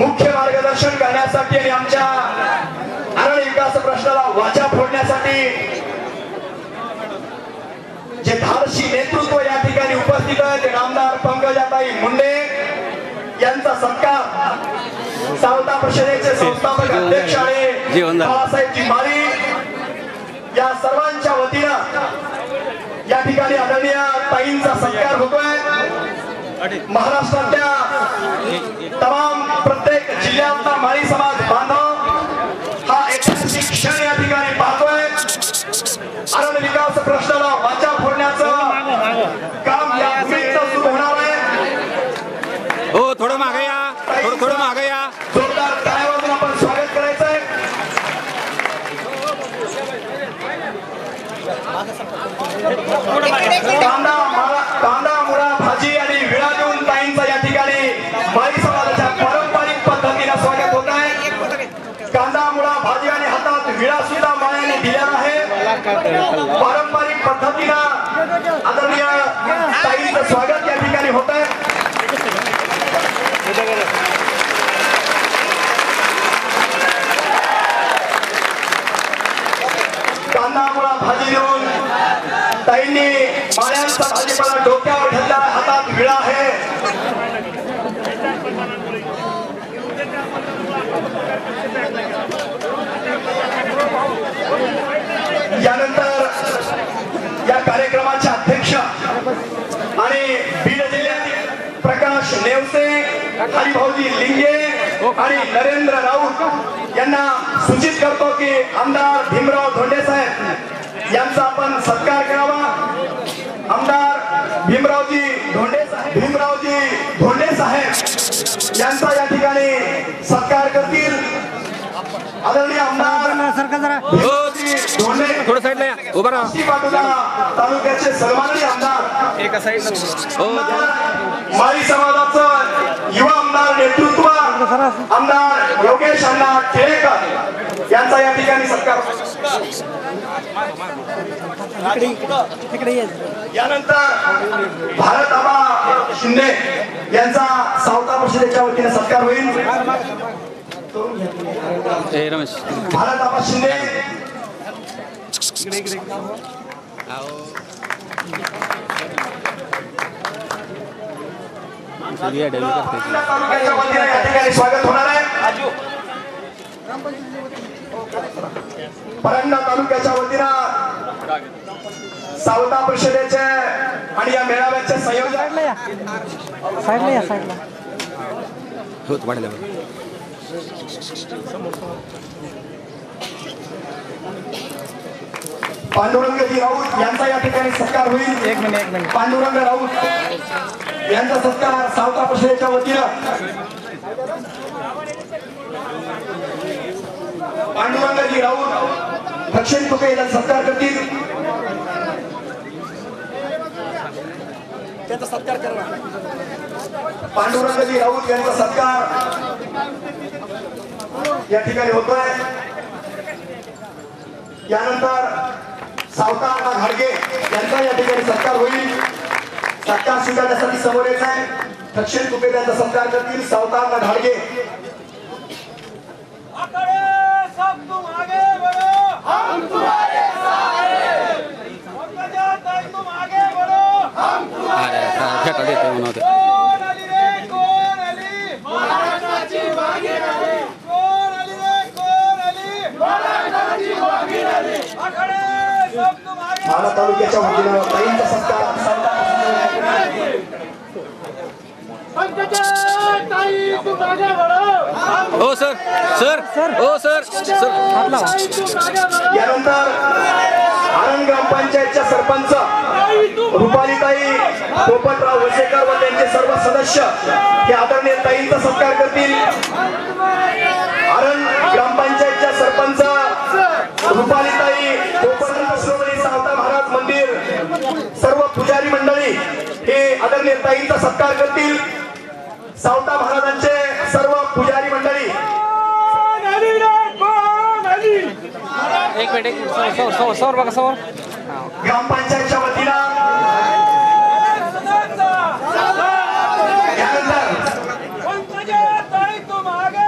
मुख्य मार्गदर्शन करण्यासाठी आणि आमच्या अरण्य विकास प्रश्नाला वाचा फोडण्यासाठी जे धाडसी नेतृत्व या ठिकाणी उपस्थित आहे ते आमदार पंकजाताई मुंडे यांचा सत्कार सावता परिषदेचे संस्थापक अध्यक्ष आणि बाळासाहेबजी माळी या सर्वांच्या वतीनं या ठिकाणी आदरणीय ताईंचा सत्कार होतोय। महाराष्ट्रातल्या तमाम प्रत्येक जिल्ह्यातला माळी समाज बांधव हा ऐतिहासिक क्षण या ठिकाणी पाहतोय। अरण्य विकास प्रश्नाला वाचा फोडण्याचं काम या भूमीतनं सुरू होणार आहे। हो थोडं मागे या, थोडं मागे या, जोरदार टाळ्या वाजवून आपण स्वागत करायचं आहे। कांदा मुळा भाजी आणि विळा देऊन ताईंचा या ठिकाणी माळी समाजाच्या पारंपरिक पद्धतीने स्वागत होत आहे। कांदा मुळा भाजी आणि हातात विळा सुद्धा माळ्याने दिलेला आहे। पारंपरिक पद्धतीनं आदरणीय ताईंचं स्वागत या ठिकाणी होत आहे। कांदा मुळा भाजी देऊन ताईंनी माळ्यांचा भाजीपाला डोक्यावर घेतला, हातात विळा आहे। यानंतर या कार्यक्रमाचे अध्यक्ष आणि बीड जिल्ह्यातील प्रकाश नेवसे, हरिभाऊजी लिंगे आणि नरेंद्र राऊत यांना सूचित करतो की आमदार भीमराव धोंडे साहेब यांचा आपण सत्कार करावा। आमदार भीमरावजी धोंडे साहेब यांचा या ठिकाणी सत्कार करतील। आदरणीय आमदार थोडं साईडला या, उभा राहा। तालुक्याचे सन्माननीय आमदार एका साईडला माळी समाजाचं युवा आमदार नेतृत्व आमदार योगेश अण्णा टिळेकर यांचा या ठिकाणी सत्कार। यानंतर भारत आबा शिंदे यांचा सावता परिषदेच्या वतीने सत्कार होईल। रमेश भारत आबा शिंदे तालुक्याच्या वतीने या ठिकाणी स्वागत होणार आहे। परंडा तालुक्याच्या वतीनं सावता परिषदेचे आणि या मेळाव्याचे संयोजक पांडुरंगजी राऊत यांचा या ठिकाणी सत्कार होईल। एक मिनिट पांडुरंग राऊत यांचा सत्कार सावता परिषदेच्या वतीनं पांडुरंगजी राऊत दक्षिण तुके यांचा सत्कार करतील। त्यांचा सत्कार करा। पांडुरंगजी राऊत यांचा सत्कार या ठिकाणी होतोय। यानंतर सावता अण्णा घाडगे यांचा या ठिकाणी सत्कार होईल। सत्कार स्वीकारण्यासाठी समोर येत आहे दक्षिण तुके यांचा सत्कार करतील सावता अण्णा घाडगे। हम तुम्हारे साथ हैं, पंकजाताई तुम आगे बढ़ो, हम तुम्हारे साथ हैं। कौन अली रे कौन अली, महाराष्ट्राची भागीरथी, कौन अली रे कौन अली, महाराष्ट्राची भागीरथी, आकडे सब तुम आगे। माळा तालुक्याच्या वतीने ताईंचा सत्कार पंकजाताई तुम आगे बढ़ो। हो सर हो सर यानंतर आरण ग्रामपंचायतच्या सरपंच रुपालीताई पोपटराव वसेकर व त्यांचे सर्व सदस्य हे आदरणीय ताईंचा सत्कार करतील। आरण ग्रामपंचायतच्या सरपंच रुपालीताई पोपटराव श्रोमणी सावता महाराज मंदिर सर्व पुजारी मंडळी हे आदरणीय ताईंचा सत्कार करतील। सावता महाराजांचे सर्व पुजारी मंडळी एक मिनिट समोर बघा समोर ग्रामपंचायतच्या वतीनं पंकजाताई तुम आगे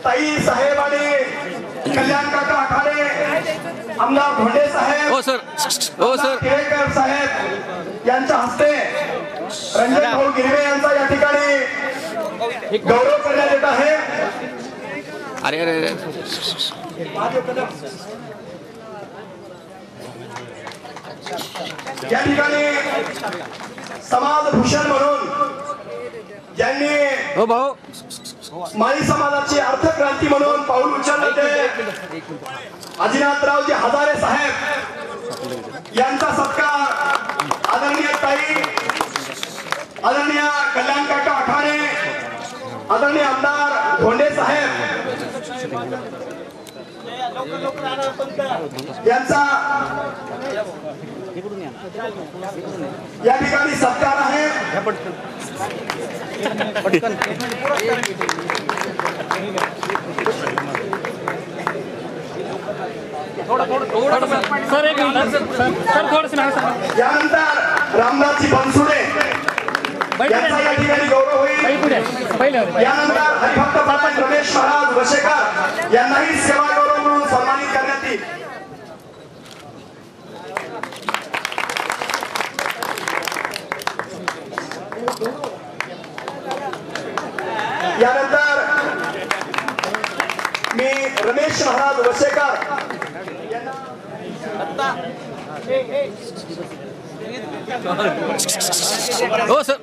ताई साहेब आणि कल्याण काका आखाडे, आमदार धोंडे साहेब, हो सर, हो सर, केळकर साहेब यांच्या हस्ते रंजन भाऊ गिरवे यांचा या ठिकाणी गौरव करण्यात येत आहे. अरे अरे अरे या ठिकाणी समाज भूषण म्हणून ज्यांनी हो भाऊ, माळी समाजाची अर्थक्रांती म्हणून पाऊल उचलले ते अजिनाथरावजी हजारे साहेब यांचा सत्कार आदरणीय ताई, आदरणीय कल्याण काका आखाडे, आदरणीय आमदार धोंडे साहेब यांचा या ठिकाणी सत्कार आहे. यानंतर रामदासजी बनसुडे यांचा या ठिकाणी गौरव होईल. यानंतर हरिभक्त परायण रमेश महाराज वशेकर यांनाही सेवा गौरव म्हणून सन्मानित करण्यात येईल. यानंतर मी रमेश महाराज वशेकर हो सर,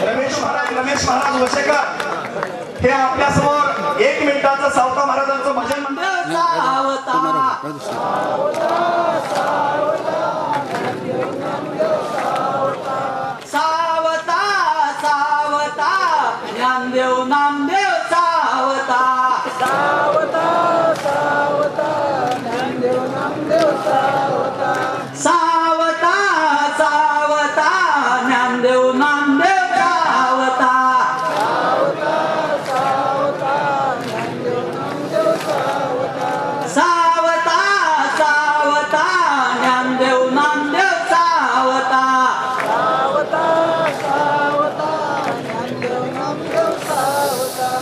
रमेश महाराज वशेकर हे आपल्या समोर 1 मिनिटाचं सावता महाराजांचं भजन म्हणतात. सावता सावता नामदेव नामदेव सावता सावता सावता नामदेव नामदेव सावता सावता सावता नामदेव नामदेव सावता सावता सावता नामदेव नामदेव सावता सावता सावता नामदेव नामदेव सावता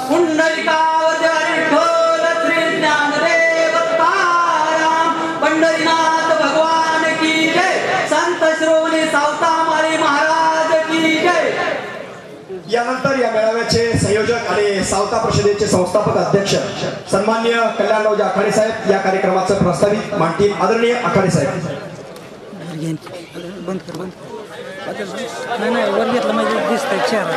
पुंडलिकावती विठ्ठल श्री ज्ञानदेव तुकाराम पंढरीनाथ भगवान की जय, संत श्रोणी सावता माळी महाराज की जय. यानंतर या मेळाव्याचे संयोजक आणि सावता परिषदेचे संस्थापक अध्यक्ष सन्माननीय कल्याणरावजी आखाडे साहेब या कार्यक्रमाचं प्रस्तावित मांडतील. आदरणीय आखाडे साहेब. बंद कर, बंद नाही वर घेतलं म्हणजे दिसतंय चेहरा.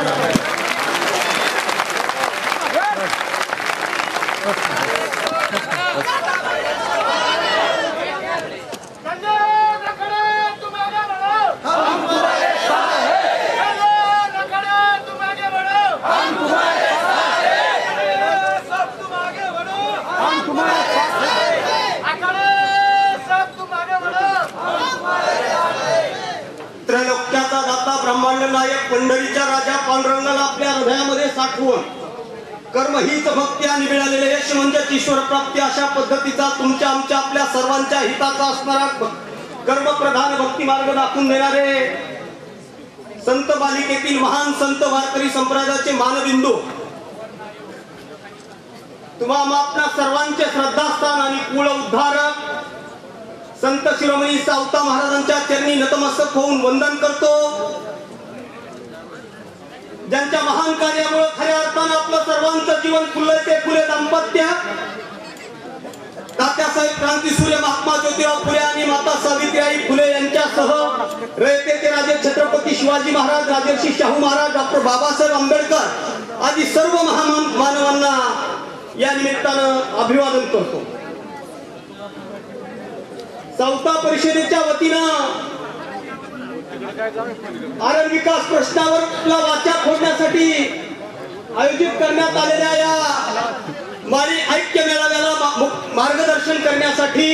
त्रैलोक्याचा दाता ब्रह्मांड नायक पंढरीच्या राजा पांडुरंगाला आपल्या हृदयामध्ये साठवून कर्म हीच भक्ती आणि मिळालेले यश म्हणजेच ईश्वर प्राप्ती अशा पद्धतीचा तुमच्या आमच्या आपल्या सर्वांच्या हिताचा असणारा कर्मप्रधान भक्ती मार्ग दाखवून देणारे संत बालिकेतील महान संत वारकरी संप्रदायाचे मानबिंदू तुम्हा आपल्या सर्वांचे श्रद्धास्थान आणि कुळ उद्धारक संत शिरोमणी सावता महाराजांच्या चरणी नतमस्तक होऊन वंदन करतो. ज्यांच्या महान कार्यामुळे खऱ्या अर्थानं आपलं सर्वांचं जीवन फुललंय ते फुले दाम्पत्य तात्यासाहेब क्रांतीसूर्य महात्मा ज्योतिराव फुले आणि माता सावित्रीबाई फुले यांच्यासह रयतेचे राजे छत्रपती शिवाजी महाराज, राजर्षी शाहू महाराज, डॉक्टर बाबासाहेब आंबेडकर आदी सर्व महान मानवांना या निमित्तानं अभिवादन करतो. सावता परिषदेच्या वतीनं आरण विकास प्रश्नावर वाचा फोडण्यासाठी आयोजित करण्यात आलेल्या या माळी ऐक्य मेळाव्याला मार्गदर्शन करण्यासाठी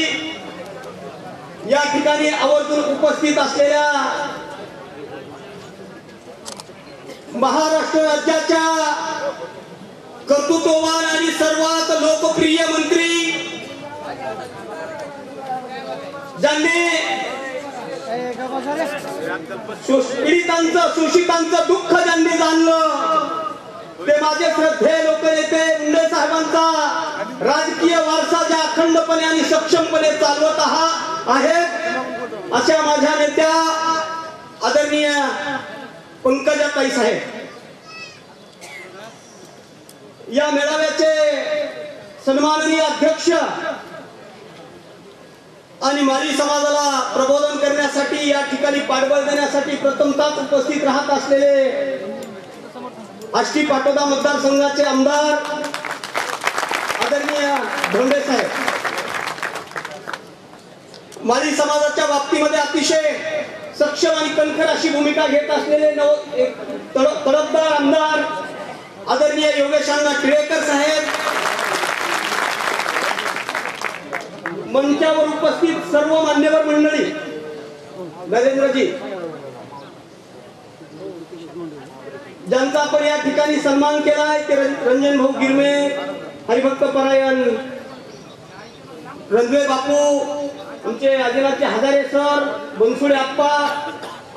या ठिकाणी आवर्जून उपस्थित असलेल्या महाराष्ट्र राज्याच्या कर्तृत्ववान आणि सर्वात लोकप्रिय मंत्री ज्यांनी शोषितांचं दुःख ज्यांनी जाणलं ते माझे श्रद्धेय लोकनेते मुंडे साहेबांचा राजकीय वारसा ज्या अखंडपणे आणि सक्षमपणे चालवत आहेत अशा माझ्या नेत्या आदरणीय पंकजाताई साहेब, या मेळाव्याचे सन्माननीय अध्यक्ष आणि माली समाजाला प्रबोधन करण्यासाठी या ठिकाणी पाठबळ देण्यासाठी प्रथमतः उपस्थित राहत असलेले आष्टी पाटोदा मतदारसंघाचे आमदार आदरणीय धोंडे साहेब, माली समाजाच्या बाबतीमध्ये अतिशय सक्षम आणि कणखर अशी भूमिका घेत असलेले तडफदार आमदार आदरणीय योगेशांना टिळेकर साहेब, मंचावर उपस्थित सर्व मान्यवर मंडळी, नरेंद्रजी ज्यांचा आपण या ठिकाणी सन्मान केलाय ते रंजन भाऊ गिरमे, हरिभक्त परायण रणवे बापू, आमचे आदिनाथचे हजारे सर, बनसुडे आप्पा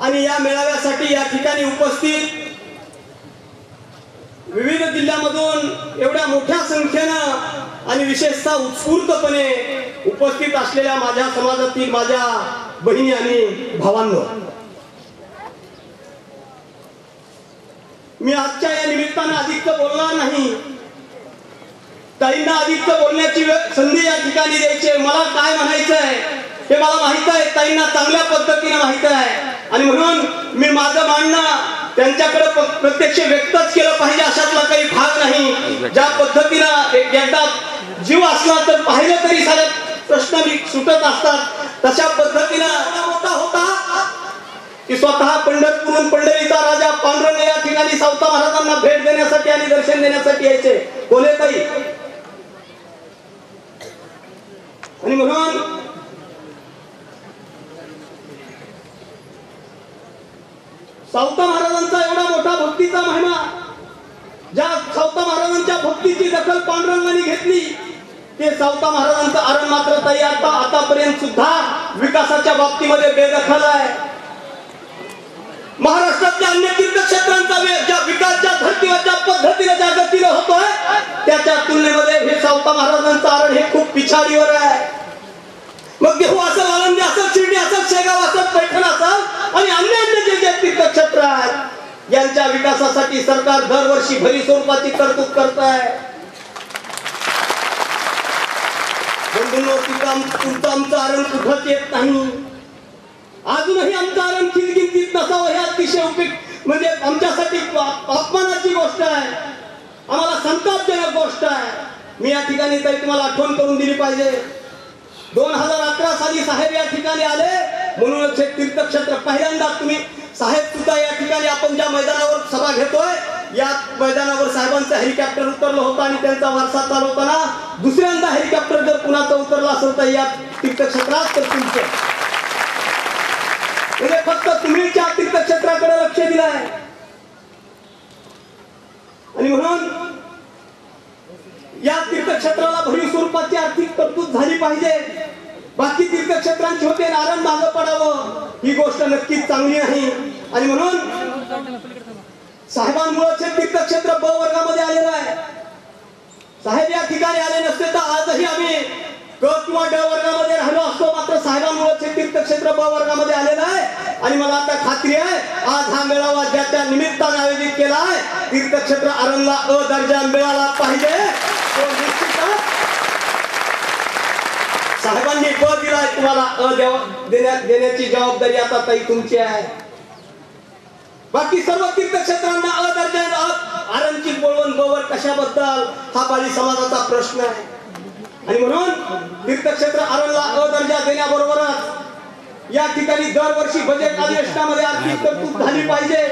आणि या मेळाव्यासाठी या ठिकाणी उपस्थित विविध जिल्ह्यामधून एवढ्या मोठ्या संख्येनं आणि विशेषतः उत्स्फूर्तपणे उपस्थित असलेल्या माझ्या समाजातील माझ्या बहिणी आणि भावांनो, मी आजच्या या निमित्तानं अधिक बोलणार नाही. ताईंना अधिक बोलण्याची संधी या ठिकाणी द्यायची. मला काय म्हणायचं आहे हे मला माहित आहे, ताईंना चांगल्या पद्धतीने माहित आहे आणि म्हणून मी माझं म्हणणं त्यांच्याकडे प्रत्यक्ष व्यक्तच केलं पाहिजे अशातला काही भाग नाही. ज्या पद्धतीनं एकदा जीव असला तर पाहिलं तरी सारे प्रश्न सुटत असतात, तशा पद्धतीनं मोठा होता की स्वतः पंढरपूरहून पंढरीचा राजा पांडुरंग या ठिकाणी सावता महाराजांना भेट देण्यासाठी आणि दर्शन देण्यासाठी यायचे कोलेताई. आणि म्हणून सावता महाराजांचा एवढा मोठा भक्तीचा महिमा, ज्या सावता महाराजांच्या भक्तीची दखल पांडुरंगाने घेतली ते सावता महाराजांचं आरण मात्र ताई आतापर्यंत सुद्धा विकासाच्या बाबतीमध्ये बेदखल आहे. महाराष्ट्रातल्या अन्य तीर्थक्षेत्रांचा विकास ज्या धर्तीवर ज्या पद्धतीने ज्या गतीने होतोय त्याच्या तुलनेमध्ये हे सावता महाराजांचं आरण हे खूप पिछाडीवर आहे. मग देहू असेल, आळंदी असेल, शिर्डी असेल, शेगाव असेल, पैठण असेल आणि अन्य जे तीर्थक्षेत्र आहेत यांच्या विकासासाठी सरकार दरवर्षी भरी स्वरूपाची तरतूद करत आहे. बंधूंनो, तुमचं आमचं आरण कुठंच येत नाही. अजूनही आमचं आरण किंचित नसावं हे अतिशय म्हणजे आमच्यासाठी अपमानाची गोष्ट आहे, आम्हाला संतापजनक गोष्ट आहे. मी या ठिकाणी ताई तुम्हाला आठवण करून दिली पाहिजे. 2011 साली साहेब या ठिकाणी आले म्हणूनच हे तीर्थक्षेत्र पहिल्यांदा तुम्ही साहेब सुद्धा या ठिकाणी आपण ज्या मैदानावर सभा घेतोय या मैदानावर साहेबांचं हेलिकॉप्टर उतरलं होतं आणि त्यांचा वारसा चालवताना दुसऱ्यांदा हेलिकॉप्टर जर कुणाचं उतरलं असेल तर या तीर्थक्षेत्रात तर तुमचं म्हणजे फक्त तुम्ही त्या तीर्थक्षेत्राकडे लक्ष दिलं आहे. आणि म्हणून या तीर्थक्षेत्राला भरीव स्वरूपाची आर्थिक तरतूद झाली पाहिजे. बाकी तीर्थक्षेत्रांची होते नारायण मागं पडावं ही गोष्ट नक्कीच चांगली नाही. आणि म्हणून साहेबांमुळे तीर्थक्षेत्र ब वर्गामध्ये आलेलं आहे. साहेब या ठिकाणी आले नसते तर आजही आम्ही क किंवा ड वर्गामध्ये राहिलो असतो. मात्र साहेबांमुळे तीर्थक्षेत्र ब वर्गामध्ये आलेलं आहे. आणि मला आता खात्री आहे आज हा मेळावा ज्याच्या निमित्ताने आयोजित केला आहे तीर्थक्षेत्र आरणला अ दर्जा मिळाला पाहिजे. साहेबांनी ब दिलाय, तुम्हाला अ देण्याची जबाबदारी आता ताई तुमची आहे. बाकी सर्व तीर्थक्षेत्रांना अ दर्जा आरणची बोलवण बवर कशाबद्दल हा पाली समाजाचा प्रश्न आहे. आणि म्हणून तीर्थक्षेत्र आरणला अ दर्जा देण्याबरोबरच या ठिकाणी दरवर्षी बजेट अधिवेशनामध्ये आर्थिक तरतूद झाली पाहिजे.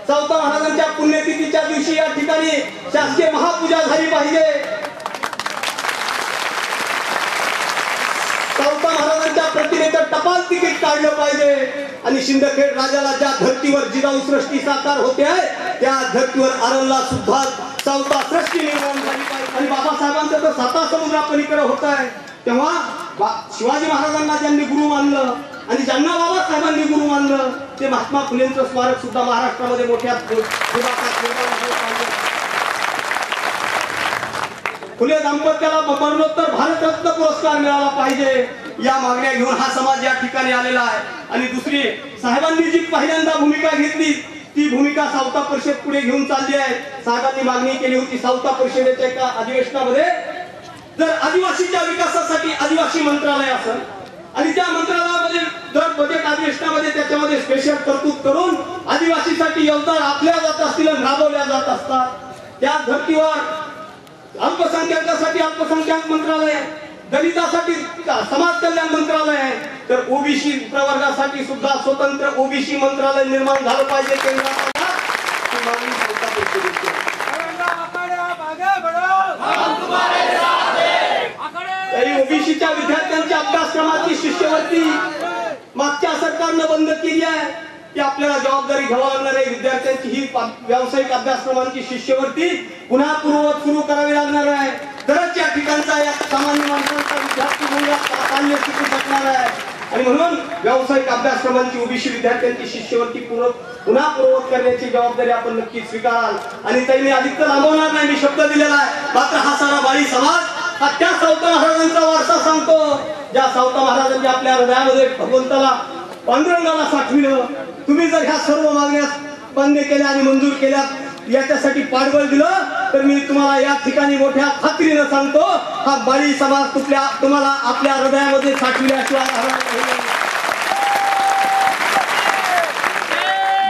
सावता महाराजांच्या पुण्यतिथीच्या दिवशी या ठिकाणी शासकीय महापूजा झाली पाहिजे. सावता महाराजांच्या प्रतिमेचं टपाल तिकीट काढलं पाहिजे. आणि शिंदखेड राजाला ज्या धर्तीवर जिजाऊ सृष्टी साकार होते त्या धर्तीवर आरणला सुद्धा सावता सृष्टी निर्माण झाली पाहिजे. आणि बाबासाहेबांचं तर 7 समुद्रापलीकडे होत आहे तेव्हा शिवाजी महाराजांना ज्यांनी गुरु मानलं आणि ज्यांना बाबासाहेबांनी गुरु मानलं ते महात्मा फुलेंचं स्मारक सुद्धा महाराष्ट्रामध्ये मोठ्या फुले दाम्पत्याला मरणोत्तर भारतरत्न पुरस्कार मिळाला पाहिजे, या मागण्या घेऊन हा समाज या ठिकाणी आलेला आहे. आणि दुसरी, साहेबांनी जी पहिल्यांदा भूमिका घेतली ती भूमिका सावता परिषद पुढे घेऊन चालली आहे. साहेबांनी मागणी केली होती सावता परिषदेच्या एका अधिवेशनामध्ये, जर आदिवासीच्या विकासासाठी आदिवासी मंत्रालय असेल आणि त्या मंत्रालयामध्ये दर बजेट अधिवेशनामध्ये त्याच्यामध्ये स्पेशल तरतूद करून आदिवासीसाठी योजना आखल्या जात असतील आणि राबवल्या जात असतात, त्या धर्तीवर अल्पसंख्याकासाठी अल्पसंख्याक मंत्रालय, दलितासाठी समाज कल्याण मंत्रालय आहे, तर ओबीसी प्रवर्गासाठी सुद्धा स्वतंत्र ओबीसी मंत्रालय निर्माण झालं पाहिजे. ओबीसीच्या विद्यार्थ्यांच्या अभ्यासक्रमाची शिष्यवृत्ती मागच्या सरकारनं बंद केली आहे, ती आपल्याला जबाबदारी घ्यावी लागणार आहे. विद्यार्थ्यांची ही व्यावसायिक अभ्यासक्रमांची शिष्यवृत्ती पुन्हा पूर्ववत सुरू करावी लागणार आहे. तरच या ठिकाणचा या सामान्य माणसांचा विद्यार्थी मूल्य शिकू शकणार आहे. आणि म्हणून व्यावसायिक अभ्यासक्रमांची ओबीसी विद्यार्थ्यांची शिष्यवृत्ती पुन्हा पूर्ववत करण्याची जबाबदारी आपण नक्की स्वीकाराल. आणि त्यांनी अधिक लांबवणार नाही, मी शब्द दिलेला आहे. मात्र हा सारा बाळी समाज हा त्या सावता महाराजांचा वारसा सांगतो, ज्या सावता महाराजांनी आपल्या हृदयामध्ये भगवंताला पांडुरंगाला साठविलं. तुम्ही जर ह्या सर्व मागण्या मान्य केल्या आणि मंजूर केल्या, याच्यासाठी पाठबळ दिलं, तर मी तुम्हाला या ठिकाणी मोठ्या खात्रीनं सांगतो, हा बाळी समाज तुम्हाला आपल्या हृदयामध्ये साठविल्याशिवाय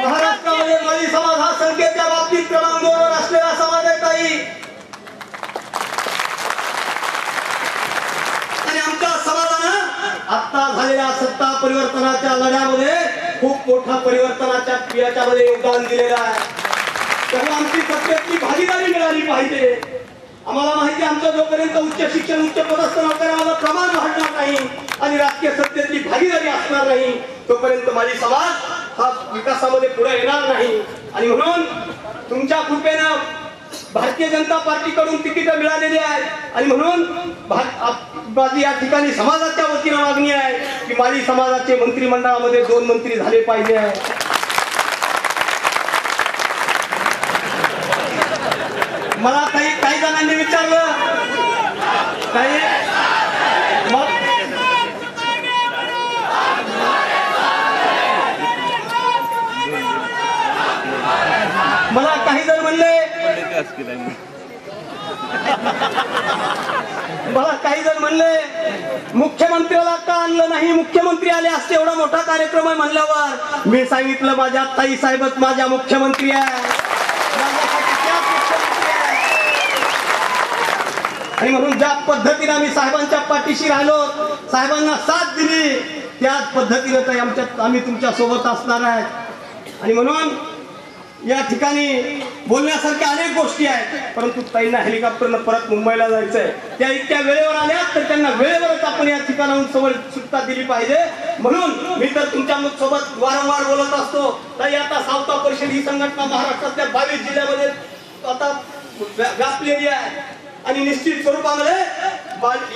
महाराष्ट्रामध्ये बाळी समाज हा संख्येच्या बाबतीत क्रमांक 2 वर असलेला समाज आहे ताई. आणि आमच्या समाजानं आता झालेल्या सत्ता परिवर्तनाच्या लढ्यामध्ये खूप मोठा परिवर्तनाच्या याच्यामध्ये योगदान दिलेलं आहे. तेव्हा आमची सत्तेची भागीदारी मिळाली पाहिजे. आम्हाला माहिती आहे, आमचं जोपर्यंत उच्च शिक्षण उच्च पदस्थ नोकऱ्याला प्रमाण वाढणार नाही आणि राजकीय सत्तेतली भागीदारी असणार नाही, तोपर्यंत माझी समाज हा विकासामध्ये पुढे येणार नाही. आणि म्हणून तुमच्या कृपेनं भारतीय जनता पार्टीकडून तिकीट मिळालेली आहे. आणि म्हणून माझी या ठिकाणी समाजाच्या वतीनं मागणी आहे की माझी समाजाचे मंत्रिमंडळामध्ये 2 मंत्री झाले पाहिजे. मला काही जणांनी विचारलं, मला काही जण म्हणले, मुख्यमंत्र्याला का आणलं नाही, मुख्यमंत्री आले असते, एवढा मोठा कार्यक्रम आहे म्हणल्यावर. मी सांगितलं माझ्या ताई साहेबच माझ्या मुख्यमंत्री आहे, आणि म्हणून ज्या पद्धतीने आम्ही साहेबांच्या पाठीशी राहिलो, साहेबांना साथ दिली, त्याच पद्धतीने आम्ही तुमच्या सोबत असणार आहे. आणि म्हणून या ठिकाणी बोलण्यासारख्या अनेक गोष्टी आहेत, परंतु ताईंना हेलिकॉप्टरनं परत मुंबईला जायचंय. त्या इतक्या वेळेवर आल्या तर त्यांना वेळेवरच आपण या ठिकाणाहून सवय सुटका दिली पाहिजे. म्हणून मी तर तुमच्या सोबत वारंवार बोलत असतो. ताई, आता सावता परिषद ही संघटना महाराष्ट्रातल्या 22 जिल्ह्यामध्ये आता व्यापलेली आहे. आणि निश्चित स्वरूपामध्ये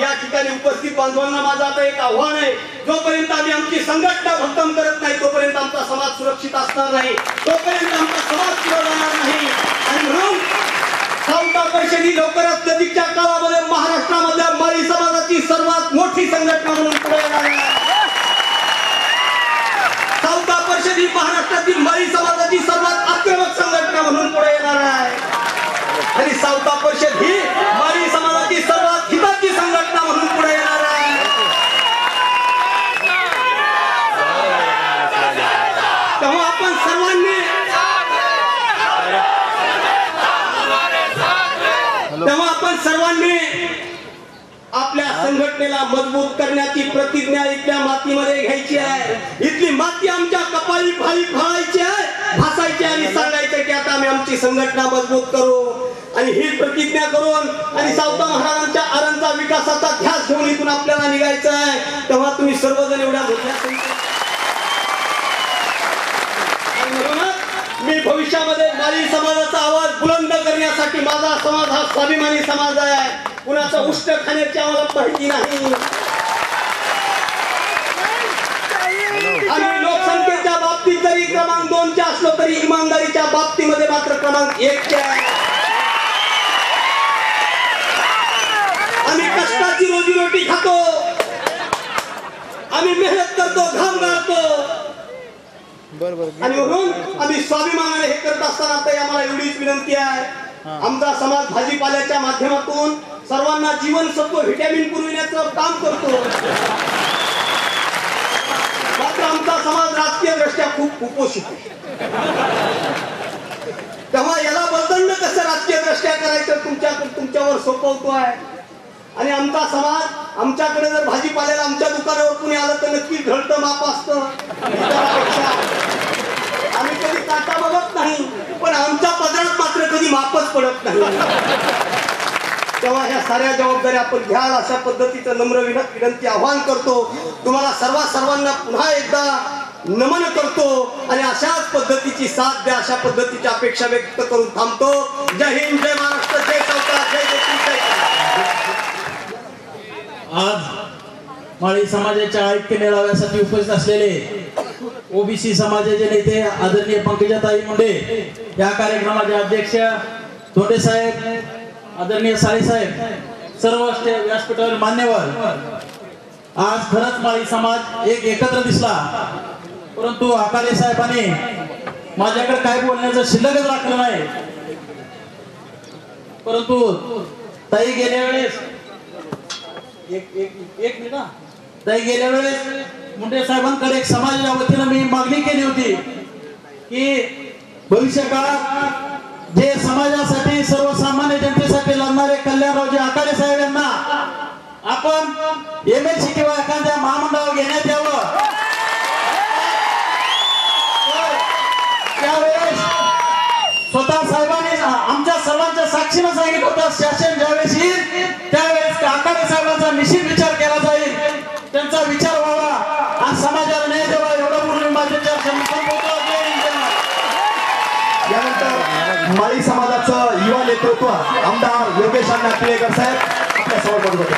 या ठिकाणी उपस्थित बांधवांना माझं आता एक आव्हान आहे, जोपर्यंत आम्ही आमची संघटना भक्कम करत नाही, तोपर्यंत आमचा समाज सुरक्षित असणार नाही, तोपर्यंत आमचा समाज पुढे जाणार नाही. आणि म्हणून सावता परिषद ही लवकरात नजीकच्या काळामध्ये महाराष्ट्रामधल्या माळी समाजाची सर्वात मोठी संघटना म्हणून पुढे येणार आहे. सावता परिषद ही महाराष्ट्रातील माळी समाजाची सर्वात आक्रमक संघटना म्हणून पुढे येणार आहे. आणि सावता परिषद ही माळी समाजाची सर्वात हिताची संघटना म्हणून पुढे येणार आहे. तेव्हा आपण सर्वांनी आपल्या संघटनेला मजबूत करण्याची प्रतिज्ञा इथल्या मातीमध्ये घ्यायची आहे. इथली माती आमच्या कपाळी फाळायची आहे, भासायची आणि सांगायचं की आता आम्ही आमची संघटना मजबूत करू. आणि ही प्रतिज्ञा करून आणि सावता महाराजांच्या आरणचा विकासाचा ध्यास घेऊन इथून आपल्याला निघायचं आहे. तेव्हा तुम्ही सर्वजण एवढ्या मोठ्या मी भविष्यामध्ये माळी समाजाचा आवाज बुलंद करण्यासाठी, माझा समाज हा स्वाभिमानी समाज आहे, कुणाचा उष्ट खाण्याची आम्हाला माहिती नाही. आणि लोकसंख्येच्या बाबतीत जरी क्रमांक 2 चे असलो तरी इमानदारीच्या बाबतीमध्ये मात्र क्रमांक 1 चे आहे. रोटी खातो, आम्ही मेहनत करतो, घाम गाळतो आणि म्हणून आम्ही स्वाभिमानाने हे करत असताना आता आम्हाला एवढीच विनंती आहे, आमचा समाज भाजीपाल्याच्या माध्यमातून सर्वांना जीवनसत्व व्हिटॅमिन पुरविण्याचं काम करतो, मात्र आमचा समाज राजकीय दृष्ट्या खूप कुपोषित आहे. तेव्हा याला बळदंड कसं राजकीय दृष्ट्या करायचं तुमच्यावर सोपवतो आहे. आणि आमचा समाज, आमच्याकडे जर भाजीपाल्याला आमच्या दुकानावर कुणी आलं तर नक्की घडतं माप असतं. आम्ही कधी काटा बघत नाही, पण आमच्या पदरात मात्र कधी मापच पडत नाही. तेव्हा ह्या साऱ्या जबाबदाऱ्या आपण घ्याल अशा पद्धतीचं नम्र विनंती आवाहन करतो. तुम्हाला सर्वांना पुन्हा एकदा नमन करतो आणि अशाच पद्धतीची साथ द्या, अशा पद्धतीची अपेक्षा व्यक्त करून थांबतो. जय हिंद, जय महाराष्ट्र, जय सावकार, जय जय. आज माळी समाजाच्या ऐक्य मेळाव्यासाठी उपस्थित असलेले ओबीसी समाजाचे नेते आदरणीय पंकजाताई मुंडे, या कार्यक्रमाचे अध्यक्ष धोंडे साहेब, आदरणीय साळे साहेब, सर्व व्यासपीठावर मान्यवर, आज खरंच माळी समाज एकत्र दिसला. परंतु आकारे साहेबांनी माझ्याकडे काय बोलण्याचं शिल्लकच राखलं नाही. परंतु ताई गेल्या वेळेस एक मिनिट, ताई गेल्या वेळेस मुंडे साहेबांकडे एक समाजाच्या वतीनं मी मागणी केली होती की भविष्य काळात जे समाजासाठी, सर्वसामान्य जनतेसाठी लढणारे कल्याणरावजी आकारे साहेब यांना आपण MLC किंवा एखाद्या महामंडळावर घेण्यात यावं. त्यावेळेस स्वतः साहेबांनी आमच्या सर्वांच्या साक्षीनं सांगितलं होतं, शासन ज्यावेळेस येईल त्यावेळेस आकारे साहेबांचा निश्चित विचार केला जाईल, त्यांचा विचार व्हावा, आज समाजाला न्याय द्यावा. एवढं बोलून माझ्या यानंतर माळी समाजाचं युवा नेतृत्व आमदार योगेश अण्णा टिळेकर साहेब आपल्या समोर बोलत होते.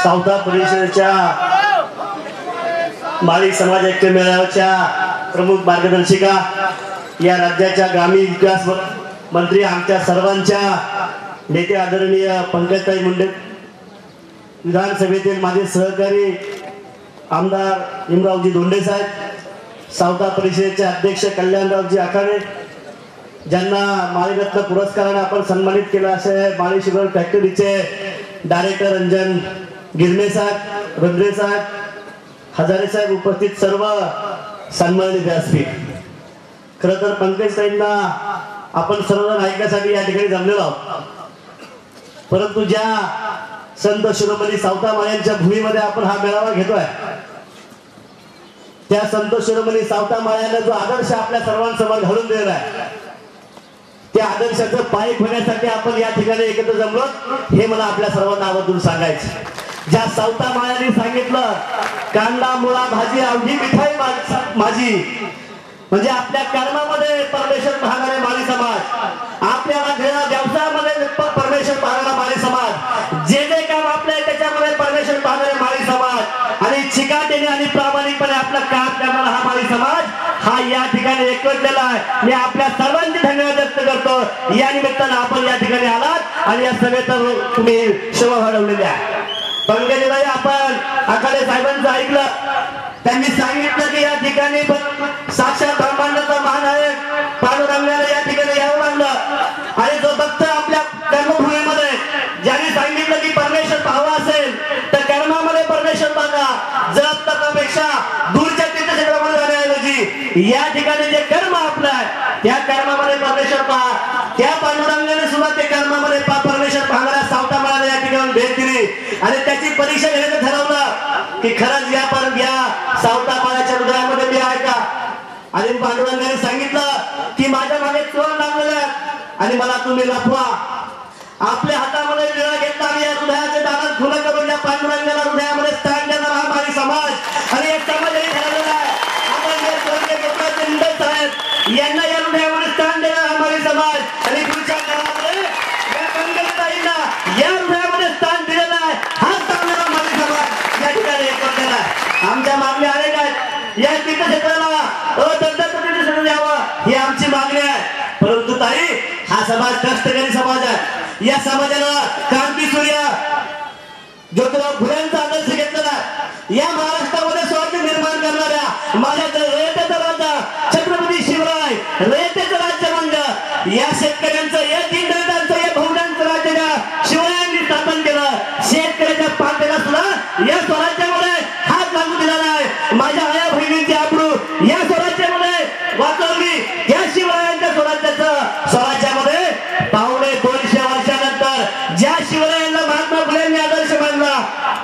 सावता परिषदेच्या माळी समाज ऐक्य मेळाव्याच्या प्रमुख मार्गदर्शिका, या राज्याच्या ग्रामीण विकास मंत्री, आमच्या सर्वांच्या नेते आदरणीय पंकजताई मुंडे, विधानसभेतील माझे सहकारी आमदार इमरावजी धोंडे साहेब, सावता परिषदेचे अध्यक्ष कल्याणरावजी आखाडे, ज्यांना माळीरत्न पुरस्काराने आपण सन्मानित केलं असे माळी शुगर फॅक्टरीचे डायरेक्टर रंजन गिरणे साहेब, रंद्रे साहेब, हजारे साहेब, उपस्थित सर्व सन्मानित व्यासपीठ. खरं तर पंकजताईंना आपण सर्वजण ऐकण्यासाठी या ठिकाणी जमलेलो आहोत. परंतु ज्या संत शिरोमणी सावता माळ्यांच्या भूमीमध्ये आपण हा मेळावा घेतोय, त्या संत शिरोमणी सावता माळ्यांना जो आदर्श आपल्या सर्वांसमोर घालून दिलेला आहे, त्या आदर्शाचं पायी होण्यासाठी आपण या ठिकाणी एकत्र जमलो, हे मला आपल्या सर्वांना आवर्जून सांगायचं. ज्या सावता माळ्यांनी सांगितलं, कांदा मुळा भाजी अवघी मिठाई माझी, म्हणजे आपल्या कर्मामध्ये परमेश्वर पाहणारे माळी समाज, आपल्याला व्यवसायामध्ये परमेश्वर पाहणारा माळी समाज, जे जे काम आपल्या त्याच्यामध्ये परमेश्वर पाहणारे माळी समाज आणि चिकाटीने आणि प्रामाणिकपणे आपलं काम करणारा हा माळी समाज, हा या ठिकाणी एकवटलेला आहे. मी आपल्या सर्वांचे धन्यवाद व्यक्त करतो. या निमित्तानं आपण या ठिकाणी आलात आणि या सभेत तुम्ही शोभा वाढवलेली आहे. पंकजताई, आपण आखाडे साहेबांचं ऐकलं, त्यांनी सांगितलं की या ठिकाणी साक्षात ब्रह्मांडाचा महानायक पांडुरंगाला या ठिकाणी यावं लागलं. आणि जो भक्त आपल्या कर्मभूमीमध्ये ज्यांनी सांगितलं की परमेश्वर पाहावा असेल तर कर्मामध्ये परमेश्वर बघा, जप तपापेक्षा दूरच्या तीर्थक्षेत्रामध्ये जाण्याऐवजी या ठिकाणी जे कर्म आपलं आहे त्या कर्मामध्ये परमेश्वर पहा. त्या पांडुरंगाने सुद्धा ते कर्मामध्ये परमेश्वर पाहणाऱ्या सावता माळ्याला या ठिकाणी भेट दिली आणि त्याची परीक्षा घेण्याचं ठरवलं की खरंच या सावता माळ्याच्या हृदयामध्ये मी आहे का. आणि पांडुरंगाने सांगितलं की माझ्या मागे चोर लागलेला आहे आणि मला तुम्ही लपवा. आपल्या हातामध्ये विळा घेतला आणि या हृदयाचे दारात खुलं करून या पांडुरंगाला हृदयामध्ये स्थान देणारा हा माळी समाज आणि एक समाजही ठरवलेला आहे. आपण जे स्वर्गीय गोपाळचे मुंडे साहेब यांना या हृदयामध्ये स्थान देणारा हा माळी समाज आणि पुढच्या काळामध्ये या पंकजताईंना या हृदयामध्ये स्थान दिलेलं आहे. हा चांगला माळी समाज या ठिकाणी एकवटलेला आहे. आमच्या मागण्या अनेक आहेत. या तीर्थक्षेत्राला द्यावं ही आमची मागणी आहे. परंतु ताई, हा हा समाज कष्टकरी समाज आहे. या समाजाला क्रांती सूर्य ज्योतिराव फुलेंचा आदर्श घेतलेला या महाराष्ट्रामध्ये स्वराज्य निर्माण करणाऱ्या माझ्या रयतेचा राजा छत्रपती शिवराय रयतेचं राज्य म्हणजे या शेतकऱ्यांचं या दीनदलितांचं या बहुजनांचं राज्य शिवरायांनी स्थापन केलं. शेतकऱ्याच्या पाठीला सुद्धा या स्वराज्यामध्ये हात लागू दिला नाही. माझ्या आया बहिणींची आबरू या स्वराज्यामध्ये वाचवली. या शिवरायांच्या स्वराज्यामध्ये पावणे 200 वर्षानंतर ज्या शिवरायांना महात्मा फुलेंनी आदर्श मानला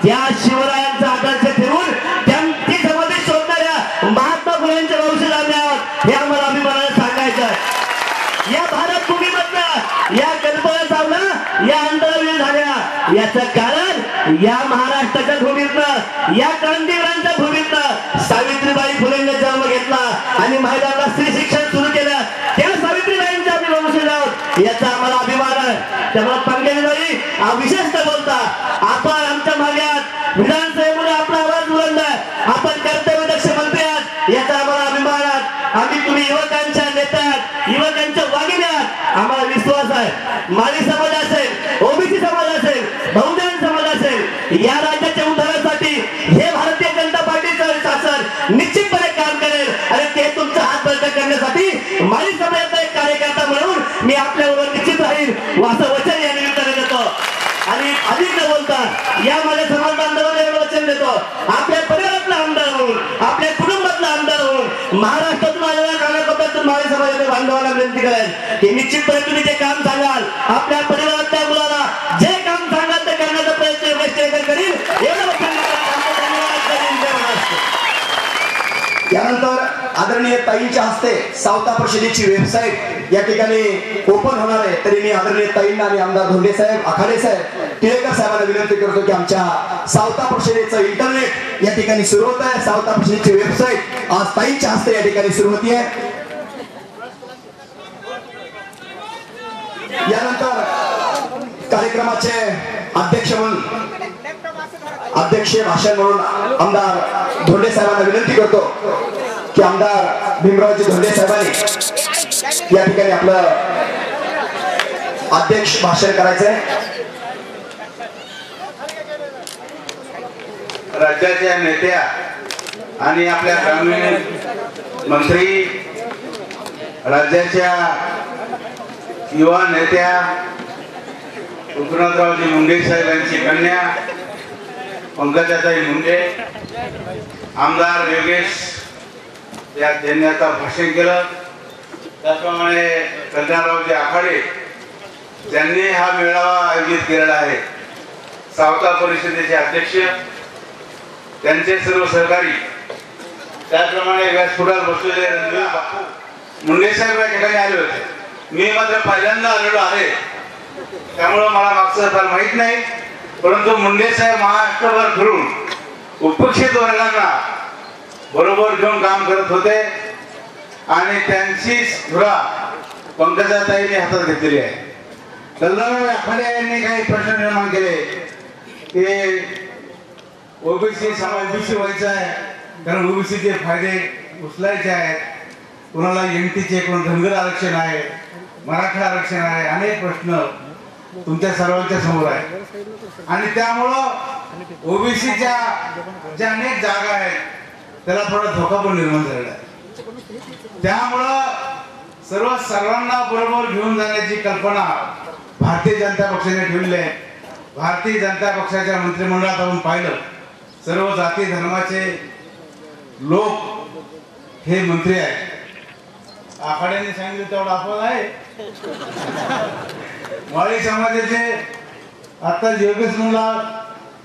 त्या शिवरायांचा आदर्श ठेवून त्यांची समाधी शोधणाऱ्या महात्मा फुलेंच्या वंशज आम्ही आहोत हे आम्हाला अभिमानाने सांगायचं. या भारत भूमीमधनं या कल्पना चावला या अंतरावीर झाल्या याचं कारण या महाराष्ट्राच्या भूमीतनं या क्रांतीवीरांच्या भूमीतनं सावित्रीबाई फुलेंनी जन्म घेतला आणि महिलांना स्त्री शिक्षण सुरू केलं. त्या सावित्रीबाईंच्या आम्ही वंशज आहोत याचा आम्हाला अभिमान आहे. त्यामुळे पंकजाताई विशेषतः बोलता आपण आमच्या मागे विधानसभेमध्ये आपला आवाज बुलंदाय आपण कर्तव्यदक्ष मंत्री आहात याचा आम्हाला अभिमान आहे. आम्ही तुम्ही युवकांच्या नेत्या आहात युवकांच्या वागिणी आहात आम्हाला विश्वास आहे. माळी समाज असेल ओबीसी समाज असेल बहुजन समाज असेल या राज्याच्या उद्धारासाठी हे भारतीय जनता पार्टीचं शासन निश्चितपणे काम करेल आणि ते तुमचा हात बळकट करण्यासाठी माळी समाजाचा एक कार्यकर्ता म्हणून मी आपल्याबरोबर निश्चित राहील असं वचन या निमित्ताने देतो. आणि अधिक न बोलता या माझ्या समाज बांधवांना एवढं वचन देतो आपल्या परिवारातला आमदार होऊन आपल्या कुटुंबातला आमदार होऊन महाराष्ट्रातून आलेल्या कानाकोपऱ्यातून माळी समाजाच्या बांधवांना विनंती करेल की निश्चितपणे तुम्ही जे काम सांगाल आपल्या परिवारातल्या मुलाला जे काम सांगाल ते करण्याचा प्रयत्न योगेश करील एवढं वचन यानंतर आदरणीय ताईंच्या हस्ते सावता परिषदेची वेबसाईट या ठिकाणी ओपन होणार आहे. तरी मी आदरणीय ताईंना आणि आमदार धोंडे साहेब आखाडे साहेब टिळेकर साहेबांना विनंती करतो की आमच्या सावता परिषदेचं इंटरनेट या ठिकाणी सुरू होत आहे. सावता परिषदेची वेबसाईट आज ताईंच्या हस्ते या ठिकाणी सुरू होती आहे. यानंतर कार्यक्रमाचे अध्यक्ष भाषण म्हणून आमदार धोंडे साहेबांना विनंती करतो की आमदार भीमरावजी धोंडे साहेबांनी या ठिकाणी आपलं अध्यक्ष भाषण करायचंय. राज्याच्या नेत्या आणि आपल्या ग्रामीण मंत्री राज्याच्या युवा नेत्या एकनाथरावजी मुंडे साहेबांची कन्या पंकजाताई मुंडे आमदार योगेश त्यांनी आता भाषण केलं. त्याप्रमाणे कल्याणरावजी आखाडे ज्यांनी हा मेळावा आयोजित केलेला आहे सावता परिषदेचे अध्यक्ष त्यांचे सर्व सहकारी त्याचप्रमाणे व्यासपीठावर बसलेले रणवीर बापू मुंडे साहेब या ठिकाणी आले होते. मी मात्र पहिल्यांदा आलेलो आहे त्यामुळं मला मागचं फार माहीत नाही परंतु मुंडे साहेब महाराष्ट्रभर फिरून उपेक्षित वर्गांना बरोबर घेऊन काम करत होते आणि त्यांची धुरा पंकजाताईंनी हातात घेतलेली आहे. कल्याणराव आखाडे यांनी काही प्रश्न निर्माण केले की ओबीसी समाज ओबीसी व्हायचा आहे कारण ओबीसीचे फायदे उचलायचे आहेत. कुणाला एमटीचे कोण धनगर आरक्षण आहे मराठा आरक्षण आहे अनेक प्रश्न तुमच्या सर्वांच्या समोर आहे आणि त्यामुळं ओबीसीच्या ज्या अनेक जागा आहेत त्याला थोडा धोका पण निर्माण झालेला आहे. त्यामुळं सर्वांना बरोबर घेऊन जाण्याची कल्पना भारतीय जनता पक्षाने ठेवली आहे. भारतीय जनता पक्षाच्या मंत्रिमंडळात आपण पाहिलं सर्व जाती धर्माचे लोक हे मंत्री आहेत. आखाड्यांनी सांगितलं तेवढा अपवाद आहे. माळी समाजाचे आता योगेश म्हणला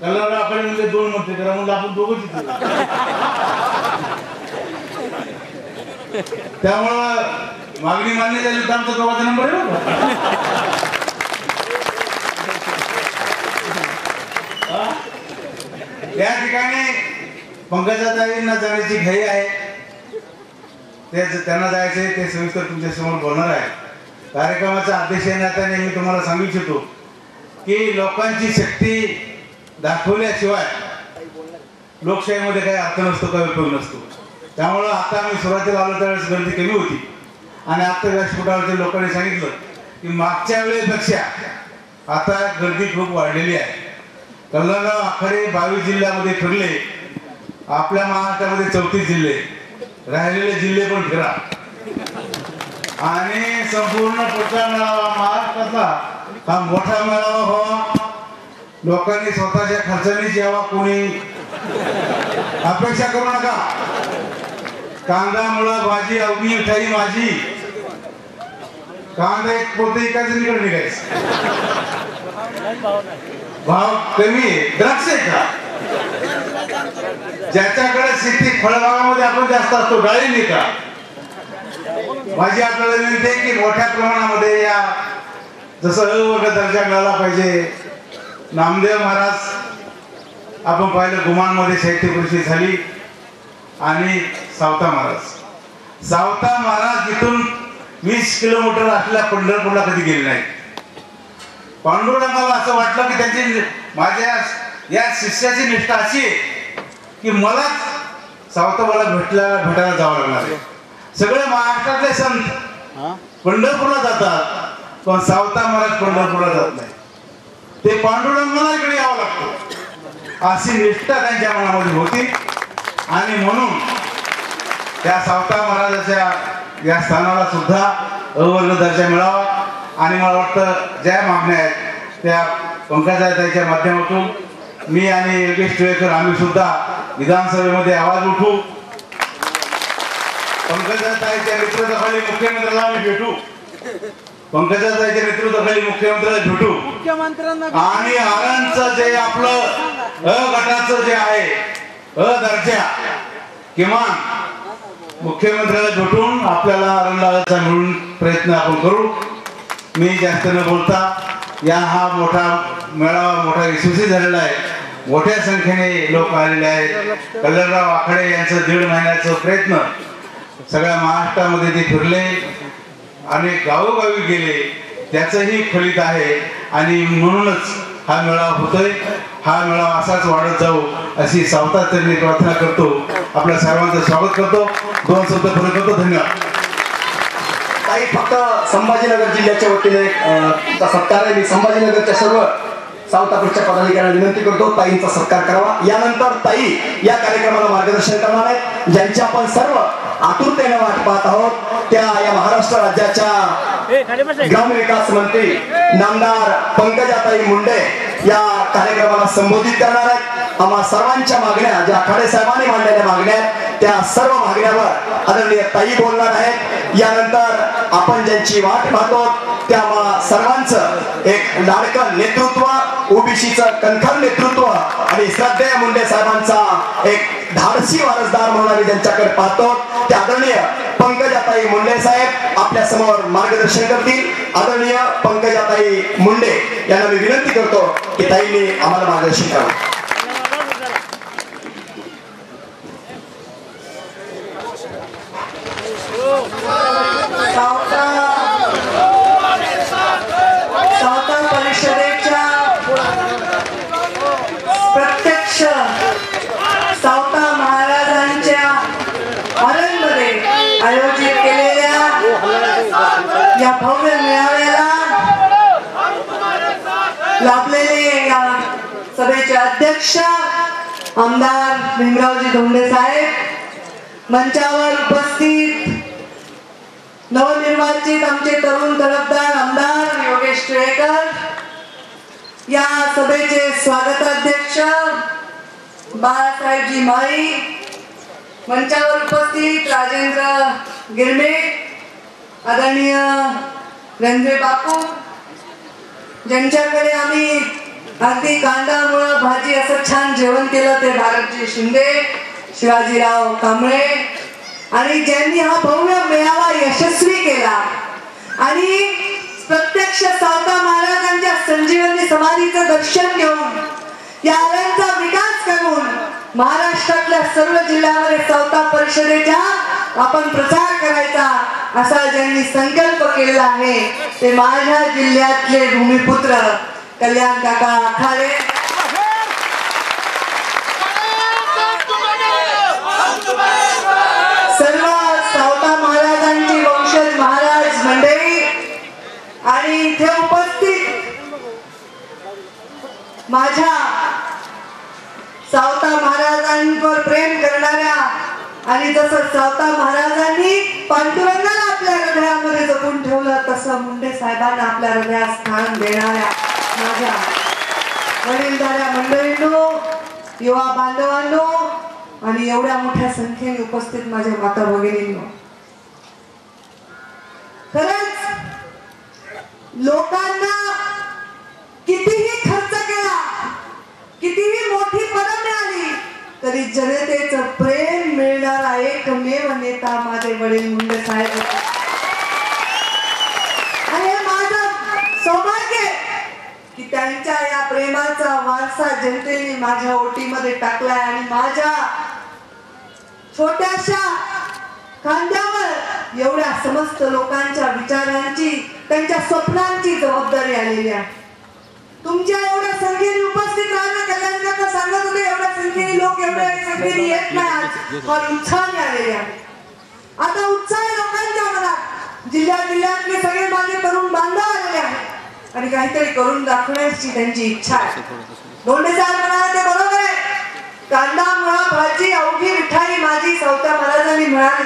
कल्याणराव आखाडे म्हणजे 2 मंत्री करा म्हणलं आपण दोघंच त्यामुळं मागणी मान्य झाली तर आमचा दोघांचा नंबर या ठिकाणी पंकजाताईंना जाण्याची घाई आहे. त्यांना जायचे ते सविस्तर तुमच्या समोर बोलणार आहे. कार्यक्रमाचा अध्यक्ष नात्याने मी तुम्हाला सांगू इच्छितो की लोकांची शक्ती दाखवल्याशिवाय लोकशाहीमध्ये काही अर्थ नसतो काही उपयोग नसतो. त्यामुळं आता मी सुरुवातीला आलो त्यावेळेस गर्दी कमी होती आणि आता व्यासपीठावरच्या लोकांनी सांगितलं की मागच्या वेळेपेक्षा आता गर्दी खूप वाढलेली आहे. कल्लरगाव आखाडे 22 जिल्ह्यामध्ये फिरले, आपल्या महाराष्ट्रामध्ये 34 जिल्हे, राहिलेले जिल्हे पण फिरा आणि संपूर्ण पुढचा मेळावा महाराष्ट्रातला हा मोठा मेळावा व्हावा. लोकांनी स्वतःच्या खर्चानेच यावा, कोणी अपेक्षा करू नका. कांदा मुळा भाजी अवघी मिठाई माझी, कांदा एक पोते एकाच निकड निघायचं, भाव कमी आहे. द्राक्ष आहे का ज्याच्याकडे शेती फळबागामध्ये आपण जास्त असतो, डाळी नाही का? माझी आपल्याला विनंती आहे की मोठ्या प्रमाणामध्ये या जसं अ वर्ग दर्जा मिळाला पाहिजे. नामदेव महाराज आपण पाहिलं गुमानमध्ये साहित्य परिषद झाली आणि सावता महाराज इथून 20 किलोमीटर असलेल्या पंढरपूरला कधी गेले नाही. पांडुरंगाला असं वाटलं की त्यांची माझ्या या शिष्याची निष्ठा अशी आहे की मलाच सावतामाला भेटायला जावं लागणार आहे. सगळे महाराष्ट्रातले संत पंढरपूरला जातात, पण सावता महाराज पंढरपूरला जात नाही. ते पांडुरंगाला इकडे यावं लागतं, अशी निष्ठा त्यांच्या मनामध्ये होती. आणि म्हणून त्या सावता महाराजाच्या या स्थानाला सुद्धा अवर्ग दर्जा मिळावा. आणि मला वाटतं ज्या मागण्या आहेत त्या पंकजाताईच्या माध्यमातून मी आणि योगेश टिळेकर आम्ही सुद्धा विधानसभेमध्ये आवाज उठवू. पंकजाताईच्या नेतृत्वाखाली मुख्यमंत्र्याला आम्ही भेटू, पंकजाताईच्या नेतृत्वाखाली मुख्यमंत्र्याला भेटू आणि आरणचं जे आपलं अ गटाचं जे आहे अ दर्जा किमान मुख्यमंत्र्याला भेटून आपल्याला आरणला मिळून प्रयत्न आपण करू. मी जास्त न बोलता या हा मोठा मेळावा मोठा यशस्वी झालेला आहे. मोठ्या संख्येने लोक आलेले आहेत. कल्लरराव आखाडे यांचं 1.5 महिन्याचं प्रयत्न सगळ्या महाराष्ट्रामध्ये ते फिरले आणि गावोगावी गेले, त्याचंही फलित आहे. आणि म्हणूनच हा मेळावा होतोय. हा मेळावा असाच वाढत जाऊ अशी सावतांनी प्रार्थना करतो. आपल्या सर्वांचं स्वागत करतो. 2 शब्द पुरे करतो. धन्यवाद. काही फक्त संभाजीनगर जिल्ह्याच्या वतीने तुमचा सत्कार आहे. मी संभाजीनगरच्या सर्व सावतापूरच्या पदाधिकाऱ्यांना विनंती करतो ताईंचा सत्कार करावा. यानंतर ताई या कार्यक्रमाला मार्गदर्शन करणार आहेत. ज्यांची आपण सर्व आतुरतेने वाट पाहत आहोत त्या या महाराष्ट्र राज्याच्या ग्रामविकास मंत्री नामदार पंकजाताई मुंडे या कार्यक्रमाला संबोधित करणार आहेत. आम्हा सर्वांच्या मागण्या ज्या आखाडे साहेबांनी मांडलेल्या मागण्या आहेत त्या सर्व मागण्यावर आदरणीय ताई बोलणार आहेत. यानंतर आपण ज्यांची वाट पाहतो त्या सर्वांचं एक लाडकं नेतृत्व, ओबीसीचं कणखर नेतृत्व आणि श्रद्धेय मुंडे साहेबांचा एक धाडसी वारसदार म्हणून आम्ही ज्यांच्याकडे पाहतो ते आदरणीय पंकजाताई मुंडे साहेब आपल्या समोर मार्गदर्शन करतील. आदरणीय पंकजाताई मुंडे यांना मी विनंती करतो की ताईंनी आम्हाला मार्गदर्शन करावं. सावता परिषदेच्या प्रत्यक्ष सावता महाराजांच्या आरणमध्ये आयोजित केलेल्या या भव्य मेळाव्याला लाभलेले या सभेचे अध्यक्ष आमदार भीमरावजी धोंडे साहेब, मंचावर उपस्थित नवनिर्वाचित आमचे तरुण तडफदार आमदार योगेश टिळेकर, या सभेचे स्वागताध्यक्ष बाळासाहेबजी माळी, मंचावर उपस्थित राजेंद्र गिरमे, आदरणीय रणजे बापू, ज्यांच्याकडे आम्ही अगदी कांदा मुळा भाजी असं छान जेवण केलं ते भारतजी शिंदे, शिवाजीराव कांबळे, आणि ज्यांनी हा भव्य मेळावा यशस्वी केला आणि प्रत्यक्ष सावता महाराजांच्या संजीवनी समाधीचं दर्शन घेऊन या आरणचा विकास करून महाराष्ट्रातल्या सर्व जिल्ह्यामध्ये सावता परिषदेच्या आपण प्रचार करायचा असा ज्यांनी संकल्प केलेला आहे ते माझ्या जिल्ह्यातले भूमिपुत्र कल्याण काका आखाडे. सर्व सावता महाराजांची वंशज महाराज मंडळी आणि इथे उपस्थित माझ्या सावता महाराजांवर प्रेम करणाऱ्या आणि जसं सावता महाराजांनी पांडुरंगाला आपल्या हृदयामध्ये जपून ठेवलं तसं मुंडे साहेबांना आपल्या हृदयात स्थान देणाऱ्या माझ्या वडीलधाऱ्या मंडळींनो, युवा बांधवांनो आणि एवढ्या मोठ्या संख्येने उपस्थित माझ्या माता भगिनींनो, खरंच लोकांना कितीही खर्च केला, कितीही मोठी पदं मिळाली तरी जनतेचं प्रेम मिळणारा एकमेव नेता माझे वडील मुंडे साहेब. आणि हे माझं सौभाग्य की त्यांच्या या प्रेमाचा वारसा जनतेने माझ्या ओटीमध्ये टाकलाय आणि माझ्या छोट्याशा खांद्यावर एवढ्या समस्त लोकांच्या विचारांची, त्यांच्या स्वप्नांची जबाबदारी आलेली आहे. तुमच्या एवढ्या संख्येने उपस्थित राहणं, कल्याणकर सांगत होते एवढ्या संख्येने लोक एवढ्या संख्येने येत नाही, फार उत्साहाने आलेले आहे. आता उत्साह लोकांच्या मनात, जिल्ह्यातले सगळे माझे तरुण बांधव आलेले आहेत आणि काहीतरी करून दाखवण्याची त्यांची इच्छा आहे. धोंडे साहेब म्हणाले ते बरोबर आहे, कांदा मुळा भाजी अवघी मिठाई माझी सावता महाराजांनी म्हणाले.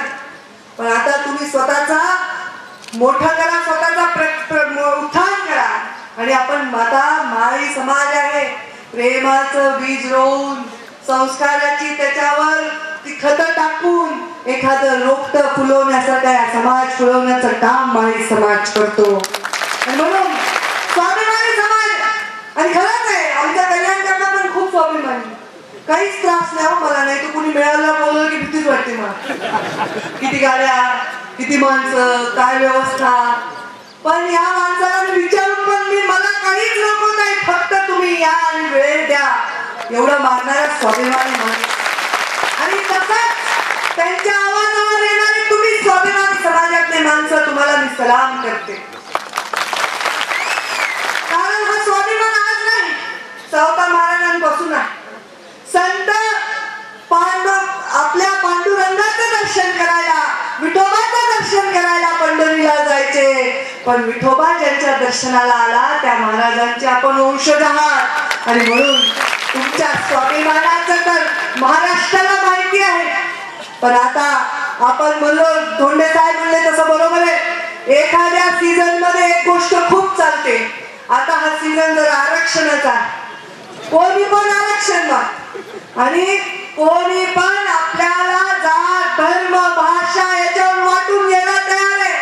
पण आता तुम्ही स्वतःचा मोठा करा, स्वतःचा उत्थान करा आणि आपण माळी समाज आहे, प्रेमाचं बीज रोवून संस्काराची त्याच्यावर ती खतं टाकून एखादं रोपटं फुलवण्यासारखं या समाज फुलवण्याचं काम माळी समाज करतो. आणि म्हणून स्वाभिमानी समाज, आणि खरंच आहे आमच्या कल्याणकरला पण खूप स्वाभिमानी, काहीच त्रास नाही मला, नाही तर कुणी मिळायला बोललं की भीतीच वाटते मला. किती गाड्या, किती माणसं, काय व्यवस्था, पण या माणसाला मी विचारून पण मी मला काहीच नको नाही, फक्त तुम्ही या आणि वेळ द्या एवढं मागणारा स्वाभिमानी माणूस. आणि तसंच त्यांच्या आवाजावर येणारे तुम्ही स्वाभिमानी समाजातले माणसं तुम्हाला मी सलाम करते. कारण हा स्वाभिमान आज नाही, सावता महाराजांपासून आहे. संत आपल्या पांडुरंगाचं दर्शन करायला, विठोबाचं दर्शन करायला पंढरीला जायचे, पण विठोबा ज्यांच्या दर्शनाला आला त्या महाराजांचे आपण वंशज आहात. आणि म्हणून तुमच्या स्वाभिमानाचं तर महाराष्ट्राला माहिती आहे. पण आता आपण म्हणलो, धोंडे साहेब म्हणले तसं बरोबर आहे, एखाद्या सीझन मध्ये एक गोष्ट खूप चालते. आता हा सीझन जर आरक्षणाचा, कोणी पण आरक्षण आणि कोणी पण आपल्याला जात धर्म भाषा याच्यावर वाटून घ्यायला तयार आहे.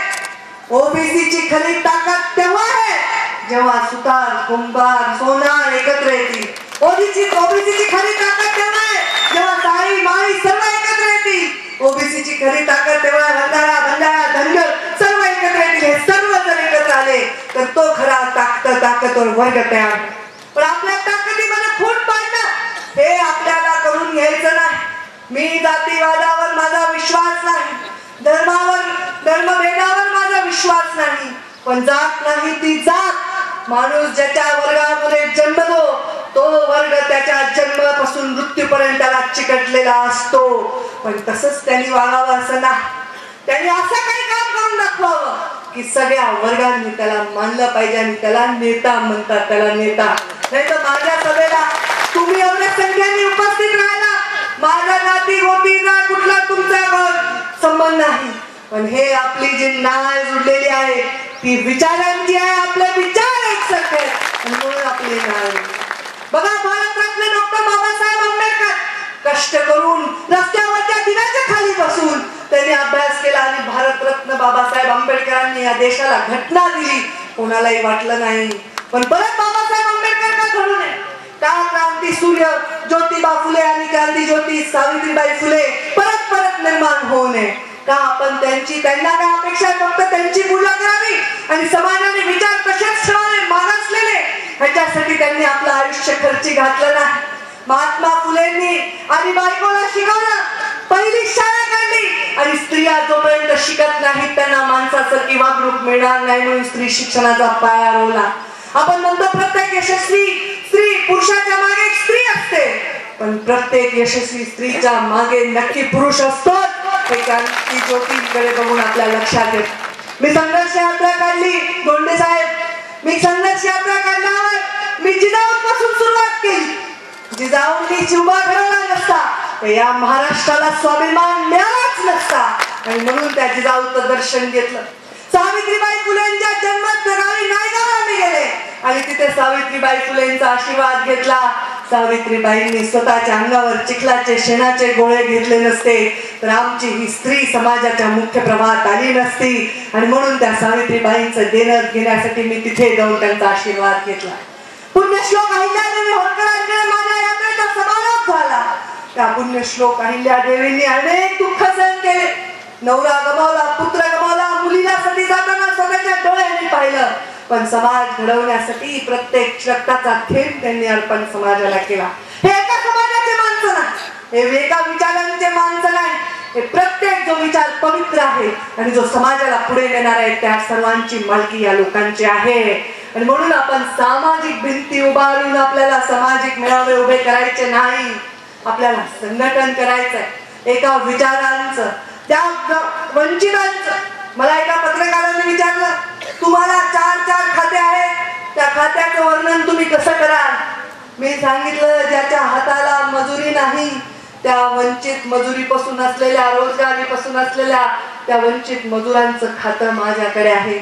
ओबीसीची खरी ताकद तेव्हा आहे जेव्हा सुतार, कुंभार, सोनार एकत्र येतील. ओबीसीची खरी ताकद तेव्हा आहे जेव्हा साळी माळी सर्व एकत्र येतील. ओबीसीची खरी ताकद तेव्हा बंजारा धनगर सर्व एकत्र येतील. हे सर्व जर एकत्र आले तर तो खरा ताकदवर वर्ग तयार. पण आपल्या ताकदीमध्ये फूट पाडणं हे आपल्याला करून घ्यायचं नाही. मी जातीवादावर माझा विश्वास नाही, धर्मभेदावर माझा विश्वास नाही, पण जात नाही ती जात. माणूस ज्याच्या वर्गामध्ये जन्मतो तो वर्ग त्याच्या जन्मापासून मृत्यूपर्यंत त्याला चिकटलेला असतो. पण तसंच त्यांनी वागावं असं नाही. त्यांनी असं काही काम करून दाखवावं की सगळ्या वर्गांनी त्याला मानलं पाहिजे आणि त्याला नेता म्हणतात, त्याला नेता. नाही तर माझ्या सभेला तुम्ही एवढ्या संख्येने उपस्थित राहिला, माझा जाती गोतीचा कुठला तुमचा संबंध नाही, पण हे आपली जी नाळ जुडलेली आहे ती विचारांची आहे. आपले विचार एकसारखे आणि म्हणून आपली नाळ. बघा, भारतरत्न डॉक्टर बाबासाहेब आंबेडकर कष्ट करून रस्त्यावरच्या दिव्याच्या खाली बसून त्यांनी अभ्यास केला आणि भारतरत्न बाबासाहेब आंबेडकरांनी या देशाला घटना दिली. कोणालाही वाटलं नाही, पण परत बाबासाहेब आंबेडकर का घडू नये, का क्रांती सूर्य ज्योतिबा फुले आणि क्रांती ज्योती सावित्रीबाई फुले परत निर्माण होऊ नये, का आपण त्यांना काय अपेक्षा फक्त त्यांची पूजा करावी आणि समाजाने विचार तसेच ठेवावे मागासलेले, ह्याच्यासाठी त्यांनी आपलं आयुष्य खर्ची घातलं नाही. महात्मा फुलेंनी आणि बायकोला शिकवलं, पहिली शाळा काढली आणि स्त्रिया जोपर्यंत शिकत नाहीत त्यांना माणसाचं किंवा ग्रुप मिळणार नाही, म्हणून स्त्री शिक्षणाचा पाया रोवला. आपण म्हणतो प्रत्येक यशस्वी स्त्री पुरुषाच्या मागे एक स्त्री असते, पण प्रत्येक यशस्वी स्त्रीच्या मागे नक्की पुरुष असतो. हे क्रांती ज्योतींकडे बघून आपल्या लक्षात येत. मी संघर्ष यात्रा काढली, धोंडे साहेब मी संघर्ष यात्रा काढल्यावर मी जिजाऊपासून सुरुवात केली. जिजाऊंनी शिवबा घडवला नसता तर या महाराष्ट्राला स्वाभिमान मिळालाच नसता. आणि म्हणून त्या जिजाऊचं दर्शन घेतलं. सावित्रीबाई फुलेंच्या जन्मस्थळी नायगाव आम्ही गेले आणि तिथे सावित्रीबाई फुलेंचा आशीर्वाद घेतला. सावित्रीबाईंनी स्वतःच्या अंगावर चिखलाचे शेणाचे गोळे घेतले नसते तर आमची ही स्त्री समाजाच्या मुख्य प्रवाहात आली नसती. आणि म्हणून त्या सावित्रीबाईंचं देणं घेण्यासाठी मी तिथे जाऊन त्यांचा आशीर्वाद घेतला. पुण्यश्लोक अहिल्यादेवी होळकरांकडे माझ्या यात्रेचा समारोप झाला. त्या पुण्यश्लोक अहिल्यादेवींनी अनेक दुःख सहन केले. नवरा गमावला, पुत्र गमावला, मुलीला सती जाताना स्वतःच्या डोळ्यांनी पाहिलं. पण समाज घडवण्यासाठी प्रत्येक रक्ताचा थेंब त्यांनी अर्पण समाजाला केला. हे एका समाजाचे माणसं नाही, हे एका विचारांचे माणसं नाही, हे प्रत्येक जो विचार पवित्र आहे आणि जो समाजाला पुढे नेणार आहे त्या सर्वांची मालकी या लोकांची आहे. आणि म्हणून आपण सामाजिक भिंती उभारून आपल्याला सामाजिक मेळावे उभे करायचे नाही, आपल्याला संघटन करायचंय एका विचारांचं, त्या वंचितांचं. मला एका पत्रकाराने विचारलं, तुम्हाला 4 खाते आहेत, त्या खात्याचं वर्णन तुम्ही कसं कराल? मी सांगितलं, ज्याच्या हाताला मजुरी नाही त्या वंचित मजुरीपासून असलेल्या, रोजगारीपासून असलेल्या त्या वंचित मजुरांचं खातं माझ्याकडे आहे.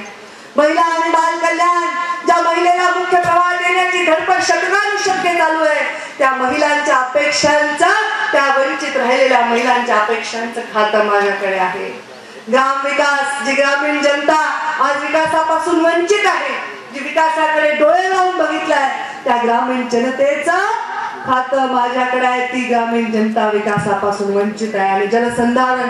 महिला आणि बाल कल्याण, ज्या महिलेला मुख्य प्रवाह देण्याची धडपड शतकानुशतके चालू आहे, त्या महिलांच्या अपेक्षांचं, त्या वंचित राहिलेल्या महिलांच्या अपेक्षांचं खातं माझ्याकडे आहे. ग्राम विकास, जी ग्रामीण जनता आज विकासापासून वंचित आहे, जी विकासाकडे डोळे लावून बघितलाय, त्या ग्रामीण जनतेचं खातं माझ्याकडे आहे. ती ग्रामीण जनता विकासापासून वंचित आहे. आणि जलसंधारण,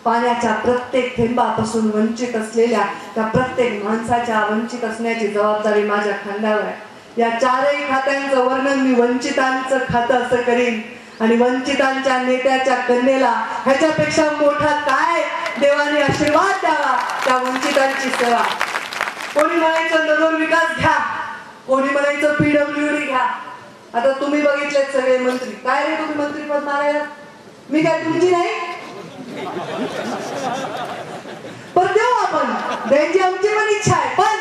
पाण्याच्या प्रत्येक थेंबापासून वंचित असलेल्या त्या प्रत्येक माणसाच्या वंचित असण्याची जबाबदारी माझ्या खांद्यावर आहे. या 4ही खात्यांचं वर्णन मी वंचितांचं खातं असं करीन. आणि वंचितांच्या नेत्याच्या कन्येला ह्याच्यापेक्षा मोठा काय देवाने आशीर्वाद द्यावा त्या वंचितांची सेवा. कोणी म्हणायचं नगर विकास घ्या, कोणी म्हणायचं PWD घ्या. आता तुम्ही बघितलेत सगळे मंत्री, काय रे तुम्ही मंत्रीपद मारायला? मी काय तुमची नाही? पण देऊ आपण, द्यायची आमची पण इच्छा आहे. पण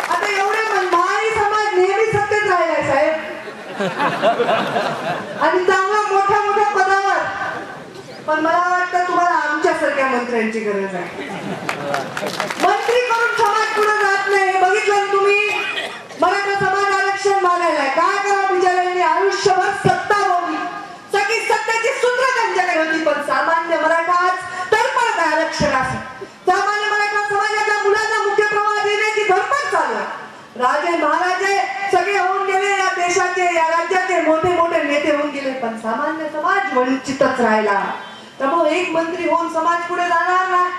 आता एवढे महारी समाज नेहमी सत्तेत राहिलाय साहेब आणि चांगला मोठ्या मोठ्या पदावर. पण मला वाटतं तुम्हाला आमच्यासारख्या मंत्र्यांची गरज आहे. मंत्री करून समाज पुढे जात नाही. बघितलं तुम्ही, मराठा समाज आरक्षण मागायला काय करा बिचाऱ्यांनी आयुष्यभर सत्ता भोगली, सगळी सत्तेची सूत्र त्यांच्याकडे होती. पण सामान्य मराठा आज तडपडत आहे आरक्षणासाठी. सामान्य मराठा समाजाच्या मुलांना मुख्य प्रवाह देण्याची धडपड चालू आहे. राजे महाराजे सगळे होऊन गेले, या देशाचे या राज्याचे मोठे मोठे नेते होऊन गेले, पण सामान्य समाज वंचितच राहिला. त्यामुळे एक मंत्री होऊन समाज पुढे जाणार नाही.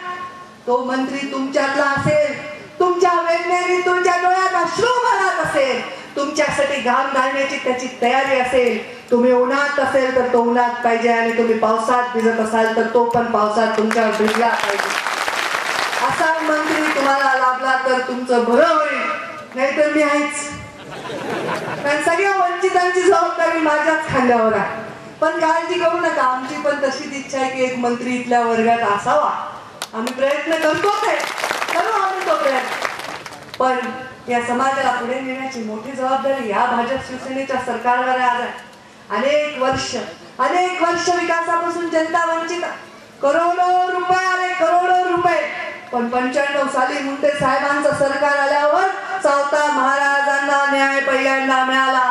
तो मंत्री तुमच्यातला असेल, तुमच्या वेदनेने तुमच्या डोळ्यात अश्रू भरत असेल, तुमच्यासाठी घाम घालण्याची त्याची तयारी असेल. तुम्ही उन्हात असेल तर तो उन्हात पाहिजे आणि तुम्ही पावसात भिजत असाल तर तो पण पावसात तुमच्यावर भिजला पाहिजे. असा मंत्री तुम्हाला लाभला तर तुमचं बरं होईल, नाहीतर मी आहेच. कारण सगळ्या वंचितांची जबाबदारी माझ्याच खांद्यावर आहे. पण काळजी करू नका, आमची पण तशीच इच्छा आहे की एक मंत्री इथल्या वर्गात असावा. आम्ही प्रयत्न करतोच आहे, करू आम्ही तो प्रयत्न. पण या समाजाला पुढे नेण्याची मोठी जबाबदारी या भाजप शिवसेनेच्या सरकारवर आज आहे. अनेक वर्ष विकासापासून जनता वंचित, करोडो रुपये आले, करोडो रुपये. पण 95 साली मुंडे साहेबांचं सरकार आल्यावर सावता महाराजांना न्याय पहिल्यांदा मिळाला.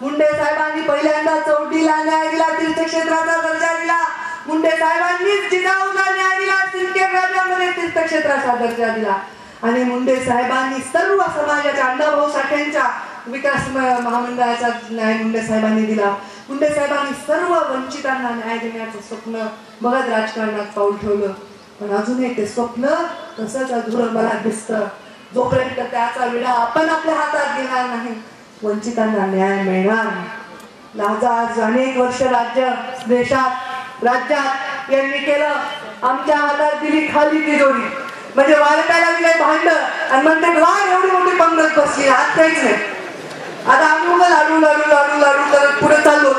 मुंडे साहेबांनी पहिल्यांदा चौटीला न्याय दिला, तीर्थक्षेत्राचा दर्जा दिला. मुंडे साहेबांनीच जिजाऊला न्याय दिला, सिंदखेड राज्यामध्ये तीर्थक्षेत्राचा दर्जा दिला. आणि मुंडे साहेबांनी सर्व समाजाच्या अण्णाभाऊ साठेंच्या विकास महामंडळाचा न्याय मुंडे साहेबांनी दिला. मुंडे साहेबांनी सर्व वंचितांना न्याय देण्याचं स्वप्न बघत राजकारणात पाऊल ठेवलं. पण अजूनही ते स्वप्न तसंच अधुरं मला दिसतं. जोपर्यंत त्याचा विडा आपण आपल्या हातात घेणार नाही, वंचितांना न्याय मिळणार नाही. आज अनेक वर्ष राज्यात यांनी केलं, आमच्या हातात दिली खाली तिजोरी. म्हणजे वाढताना दिले भांड आणि म्हणते वाढ एवढी मोठी पंगत बसली, हात काहीच नाही. आता आम्ही उगा लाडू लाडू लाडू लाडू करत पुढे चाललो.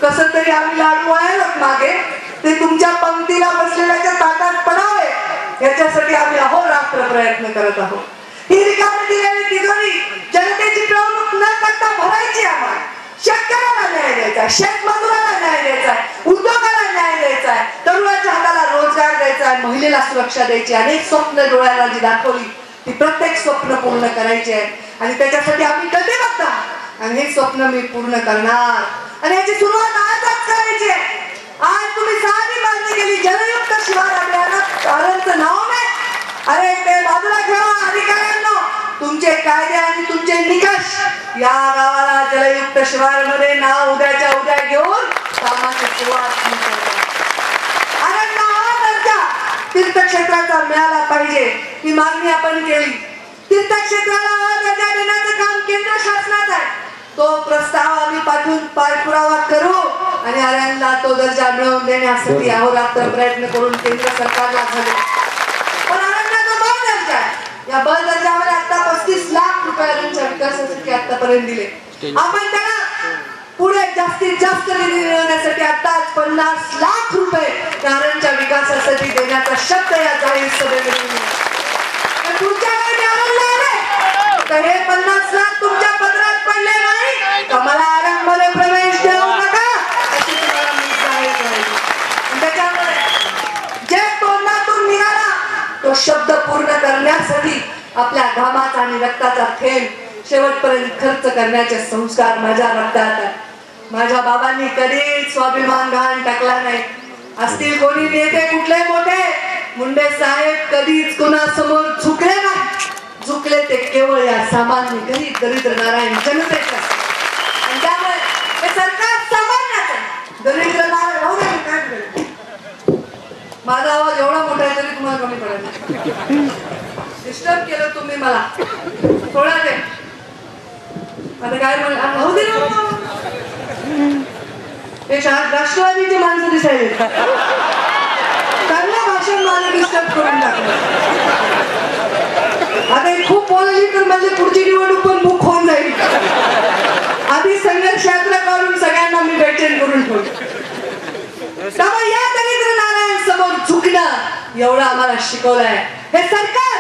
कसं तरी आम्ही लाडू वाळायलाच मागे, ते तुमच्या पंक्तीला बसलेल्याच्या ताटात पडावे याच्यासाठी आम्ही अहोरात्र प्रयत्न करत आहोत. ही रिकामी दिलेली तिजोरी जनतेची पिळवणूक न करता भरायची आम्हाला. शेतकऱ्याला न्याय द्यायचा, शेतमजुराला न्याय द्यायचा, उद्योगाला न्याय द्यायचा, तरुणाच्या हाताला रोजगार द्यायचा, महिलेला सुरक्षा द्यायची. अनेक स्वप्न डोळ्याला जी दाखवली ती प्रत्येक स्वप्न पूर्ण करायची आहे आणि त्याच्यासाठी आम्ही कटिबद्ध आहोत आणि हे स्वप्न मी पूर्ण करणार आणि याची सुरुवात आजच करायची आहे. आज तुम्ही साधी मागणी केली जलयुक्त शिवार अभियानात कारणचं नाव नाही. अरे ते बाजूला ठेवा अधिकाऱ्यांना, तुमचे कायदे आणि तुमचे निकष या गावाला जलयुक्त शिवार मध्ये नाव उद्याच्या उद्या घेऊन कामाची सुरुवात अरे हा दर्जा तीर्थक्षेत्राचा मिळाला पाहिजे ही मागणी आपण केली. तीर्थक्षेत्राला हा दर्जा देण्याचं काम केंद्र शासनाचं आहे. तो प्रस्ताव आम्ही पाठवून पाठपुरावा करू आणि आर्यांना तो दर्जा मिळवून देण्यासाठी अहोरात्र प्रयत्न करून केंद्र सरकारला झाले. पण आर्यांना तो ब दर्जा आहे. या ब दर्जावर आता 35 लाख रुपयांच्या विकासासाठी आतापर्यंत दिले. आपण त्याला पुढे जास्तीत जास्त निधी मिळवण्यासाठी आता 50 लाख रुपये आर्यांच्या विकासासाठी देण्याचा शब्द या जाहीर सभेमध्ये दिला. पुढच्या वेळी तर हे 50 लाख तुमच्या पदरात पडले नाही तर मला आरंभमध्ये प्रवेश देऊ नका अशी तुम्हाला मी जाहीर करायची. त्याच्यामुळे जे तोंडातून निघाला तो शब्द पूर्ण करण्यासाठी आपल्या घामाचा आणि रक्ताचा थेंब शेवटपर्यंत खर्च करण्याचे संस्कार माझ्या रक्तात आहेत. माझ्या बाबांनी कधीच स्वाभिमान घाण टाकला नाही. असतील कोणी नेते कुठले मोठे, मुंडे साहेब कधीच कोणासमोर झुकले नाही. झुकले ते केवळ या सामान्य गरीब दरिद्र नारायण जनतेचं. आणि त्यामुळे हे सरकार सामान्याचं दरिद्र नारायण राहू दे. काय करेल माझा आवाज एवढा मोठा आहे तरी तुम्हाला कमी पडेल. डिस्टर्ब केलं तुम्ही मला थोडा ते आता काय राहू दे. हे राष्ट्रवादीची माणसं दिसायली चांगलं भाषण मला डिस्टर्ब करून टाकलं. आता खूप बोलली तर माझी पुढची निवडणूक पण बुक होऊन जाईल. आधी संघर्ष यात्रा काढून सगळ्यांना मी बेचैन करून ठेवतो. त्यामुळे या दरिद्र नारायण समोर झुकणं एवढं आम्हाला शिकवलंय. हे सरकार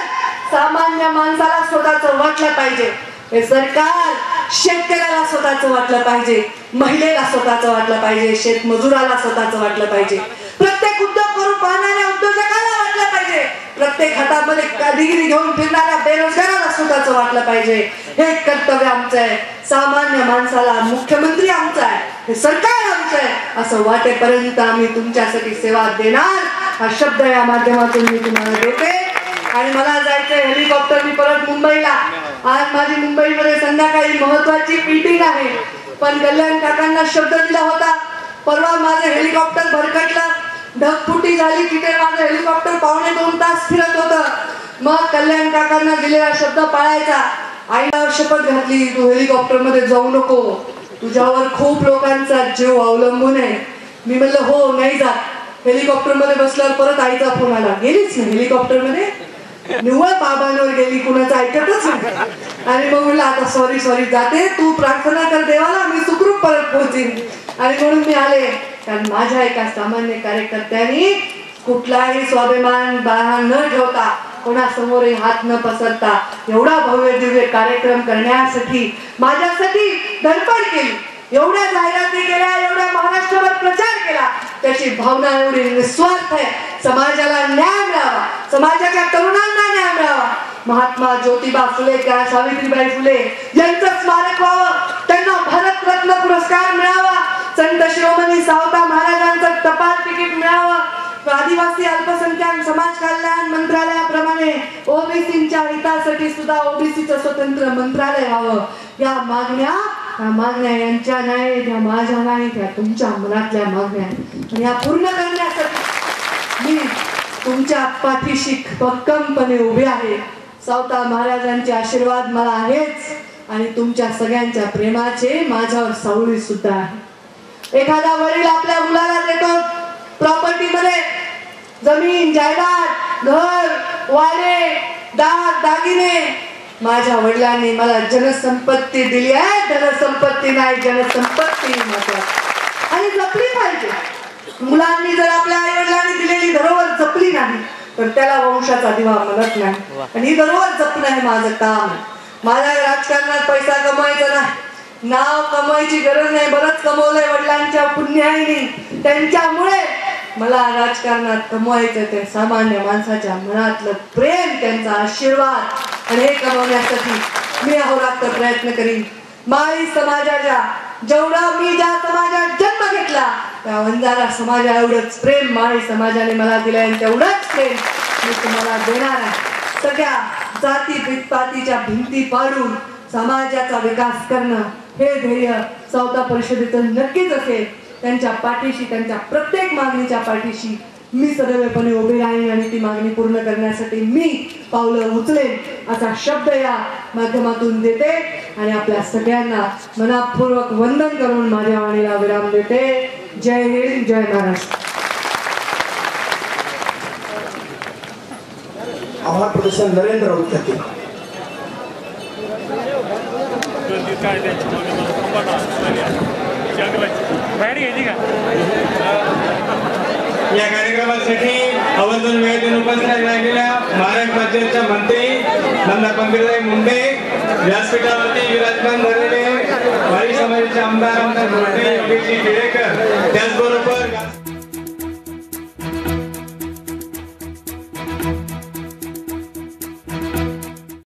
सामान्य माणसाला स्वतःच वाटलं पाहिजे. हे सरकार शेतकऱ्याला स्वतःच वाटलं पाहिजे, महिलेला स्वतःच वाटलं पाहिजे, शेतमजुराला स्वतःच वाटलं पाहिजे, प्रत्येक उद्योग करून पाहणाऱ्या उद्योजकाला वाटलं पाहिजे, प्रत्येक हातामध्ये डिग्री घेऊन फिरणाऱ्या बेरोजगाराला स्वतःच वाटलं पाहिजे. हे कर्तव्य आमचं आहे. सामान्य माणसाला मुख्यमंत्री आमचा आहे, हे सरकार आमचं आहे असं वाटेपर्यंत आम्ही तुमच्यासाठी सेवा देणार हा शब्द या माध्यमातून मी तुम्हाला देते. आणि मला जायचंय हेलिकॉप्टरनी परत मुंबईला. आज माझी मुंबईमध्ये संध्याकाळी महत्वाची मीटिंग आहे. पण कल्याण काकांना शब्द दिला होता. परवा माझं हेलिकॉप्टर भरकटलं, ढगफुटी झाली, तिथे माझं हेलिकॉप्टर 2.25 तास फिरत होतं. मग कल्याण काकांना दिलेला शब्द पाळायचा. आईला शपथ घातली तू हेलिकॉप्टर मध्ये जाऊ नको, तुझ्यावर खूप लोकांचा जीव अवलंबून आहे. मी म्हणलं हो नाही जात. हेलिकॉप्टर मध्ये बसल्यावर परत आईचा फोन आला, गेलीच ना हेलिकॉप्टर मध्ये. निव्वळ बाबांवर गेली, कुणाचं ऐकतच नाही. आणि मग म्हणलं आता सॉरी जाते, तू प्रार्थना कर देवाला, मी सुखरूप परत पोहोचीन. आणि म्हणून मी आले. कारण माझ्या एका सामान्य कार्यकर्त्यांनी कुठलाही स्वाभिमान बाळा न ठेवता, कोणासमोरही हात न पसरता एवढा भव्य दिव्य कार्यक्रम करण्यासाठी माझ्यासाठी धडपड केली. एवढ्या जाहिराती केल्या, एवढ्या महाराष्ट्रभर प्रचार केला. त्याची भावना एवढी निस्वार्थ आहे. समाजाला न्याय मिळावा, समाजाच्या तरुणांना न्याय मिळावा. महात्मा ज्योतिबा फुले किंवा सावित्रीबाई फुले यांचं स्मारक व्हावं, त्यांना भारतरत्न पुरस्कार मिळावा, संत शिरोमणी सावता महाराजांचं टपाल तिकीट मिळावं, आदिवासी अल्पसंख्याक समाज कल्याण मंत्रालयाप्रमाणे ओबीसीच्या हितासाठी सुद्धा ओबीसीचं स्वतंत्र मंत्रालय व्हावं. या मागण्या यांच्या नाही, त्या माझ्या नाही, त्या तुमच्या मनातल्या मागण्या. आणि या पूर्ण करण्यासाठी मी तुमच्या पाठीशी भक्कमपणे उभे आहे. सावता महाराजांचे आशीर्वाद मला आहेच आणि तुमच्या सगळ्यांच्या प्रेमाचे माझ्यावर सावली सुद्धा आहे. एखादा वडील आपल्या मुलाला देतो प्रॉपर्टी मध्ये जमीन जायदाद, घर, वाडे, दागिने. माझ्या वडिलांनी मला जनसंपत्ती दिली आहे, धनसंपत्ती नाही, जनसंपत्ती महत्वाची आणि जपली पाहिजे. मुलांनी जर आपल्या आई वडिलांनी दिलेली धरोहर जपली नाही तर त्याला वंशाचा दिवा म्हणत नाही. आणि ही दररोज जपणं हे माझं काम. माझ्या राजकारणात पैसा कमवायचा नाही, नाव कमवायची गरज नाही. बरंच कमवलंय वडिलांच्या पुण्याईने. त्यांच्यामुळे मला राजकारणात कमवायचं ते सामान्य माणसाच्या मनातलं प्रेम, त्यांचा आशीर्वाद. आणि हे कमवण्यासाठी मी अहोरात्र प्रयत्न करीन. माळी समाजाच्या जेवढं मी ज्या समाजात जन्म घेतला त्या वंजारा समाजा एवढंच प्रेम माळी समाजाने मला दिलंय आणि तेवढंच प्रेम मी तुम्हाला देणार आहे. सगळ्या जाती पितपातीच्या भिंती पाडून समाजाचा विकास करणं हे ध्येय सावता परिषदेचं नक्कीच असेल. त्यांच्या पाठीशी, त्यांच्या प्रत्येक मागणीच्या पाठीशी मी सदैवपणे उभे राहीन आणि ती मागणी पूर्ण करण्यासाठी मी पावलं उचलेन असा शब्द या माध्यमातून देते आणि आपल्या सगळ्यांना मनापूर्वक वंदन करून माझ्या वाणीला विराम देते. जय हिंद, जय महाराष्ट्र. आभार प्रदर्शन नरेंद्र राऊत करतील. या कार्यक्रमासाठी आवर्जून वेळ देऊन उपस्थित राहिलेल्या महाराष्ट्र राज्याच्या मंत्री नंदा पंकजाताई मुंडे, व्यासपीठावरती विराजमान झालेले वारी समाजाचे आमदार मुंडे, योगेशजी टिळेकर, त्याचबरोबर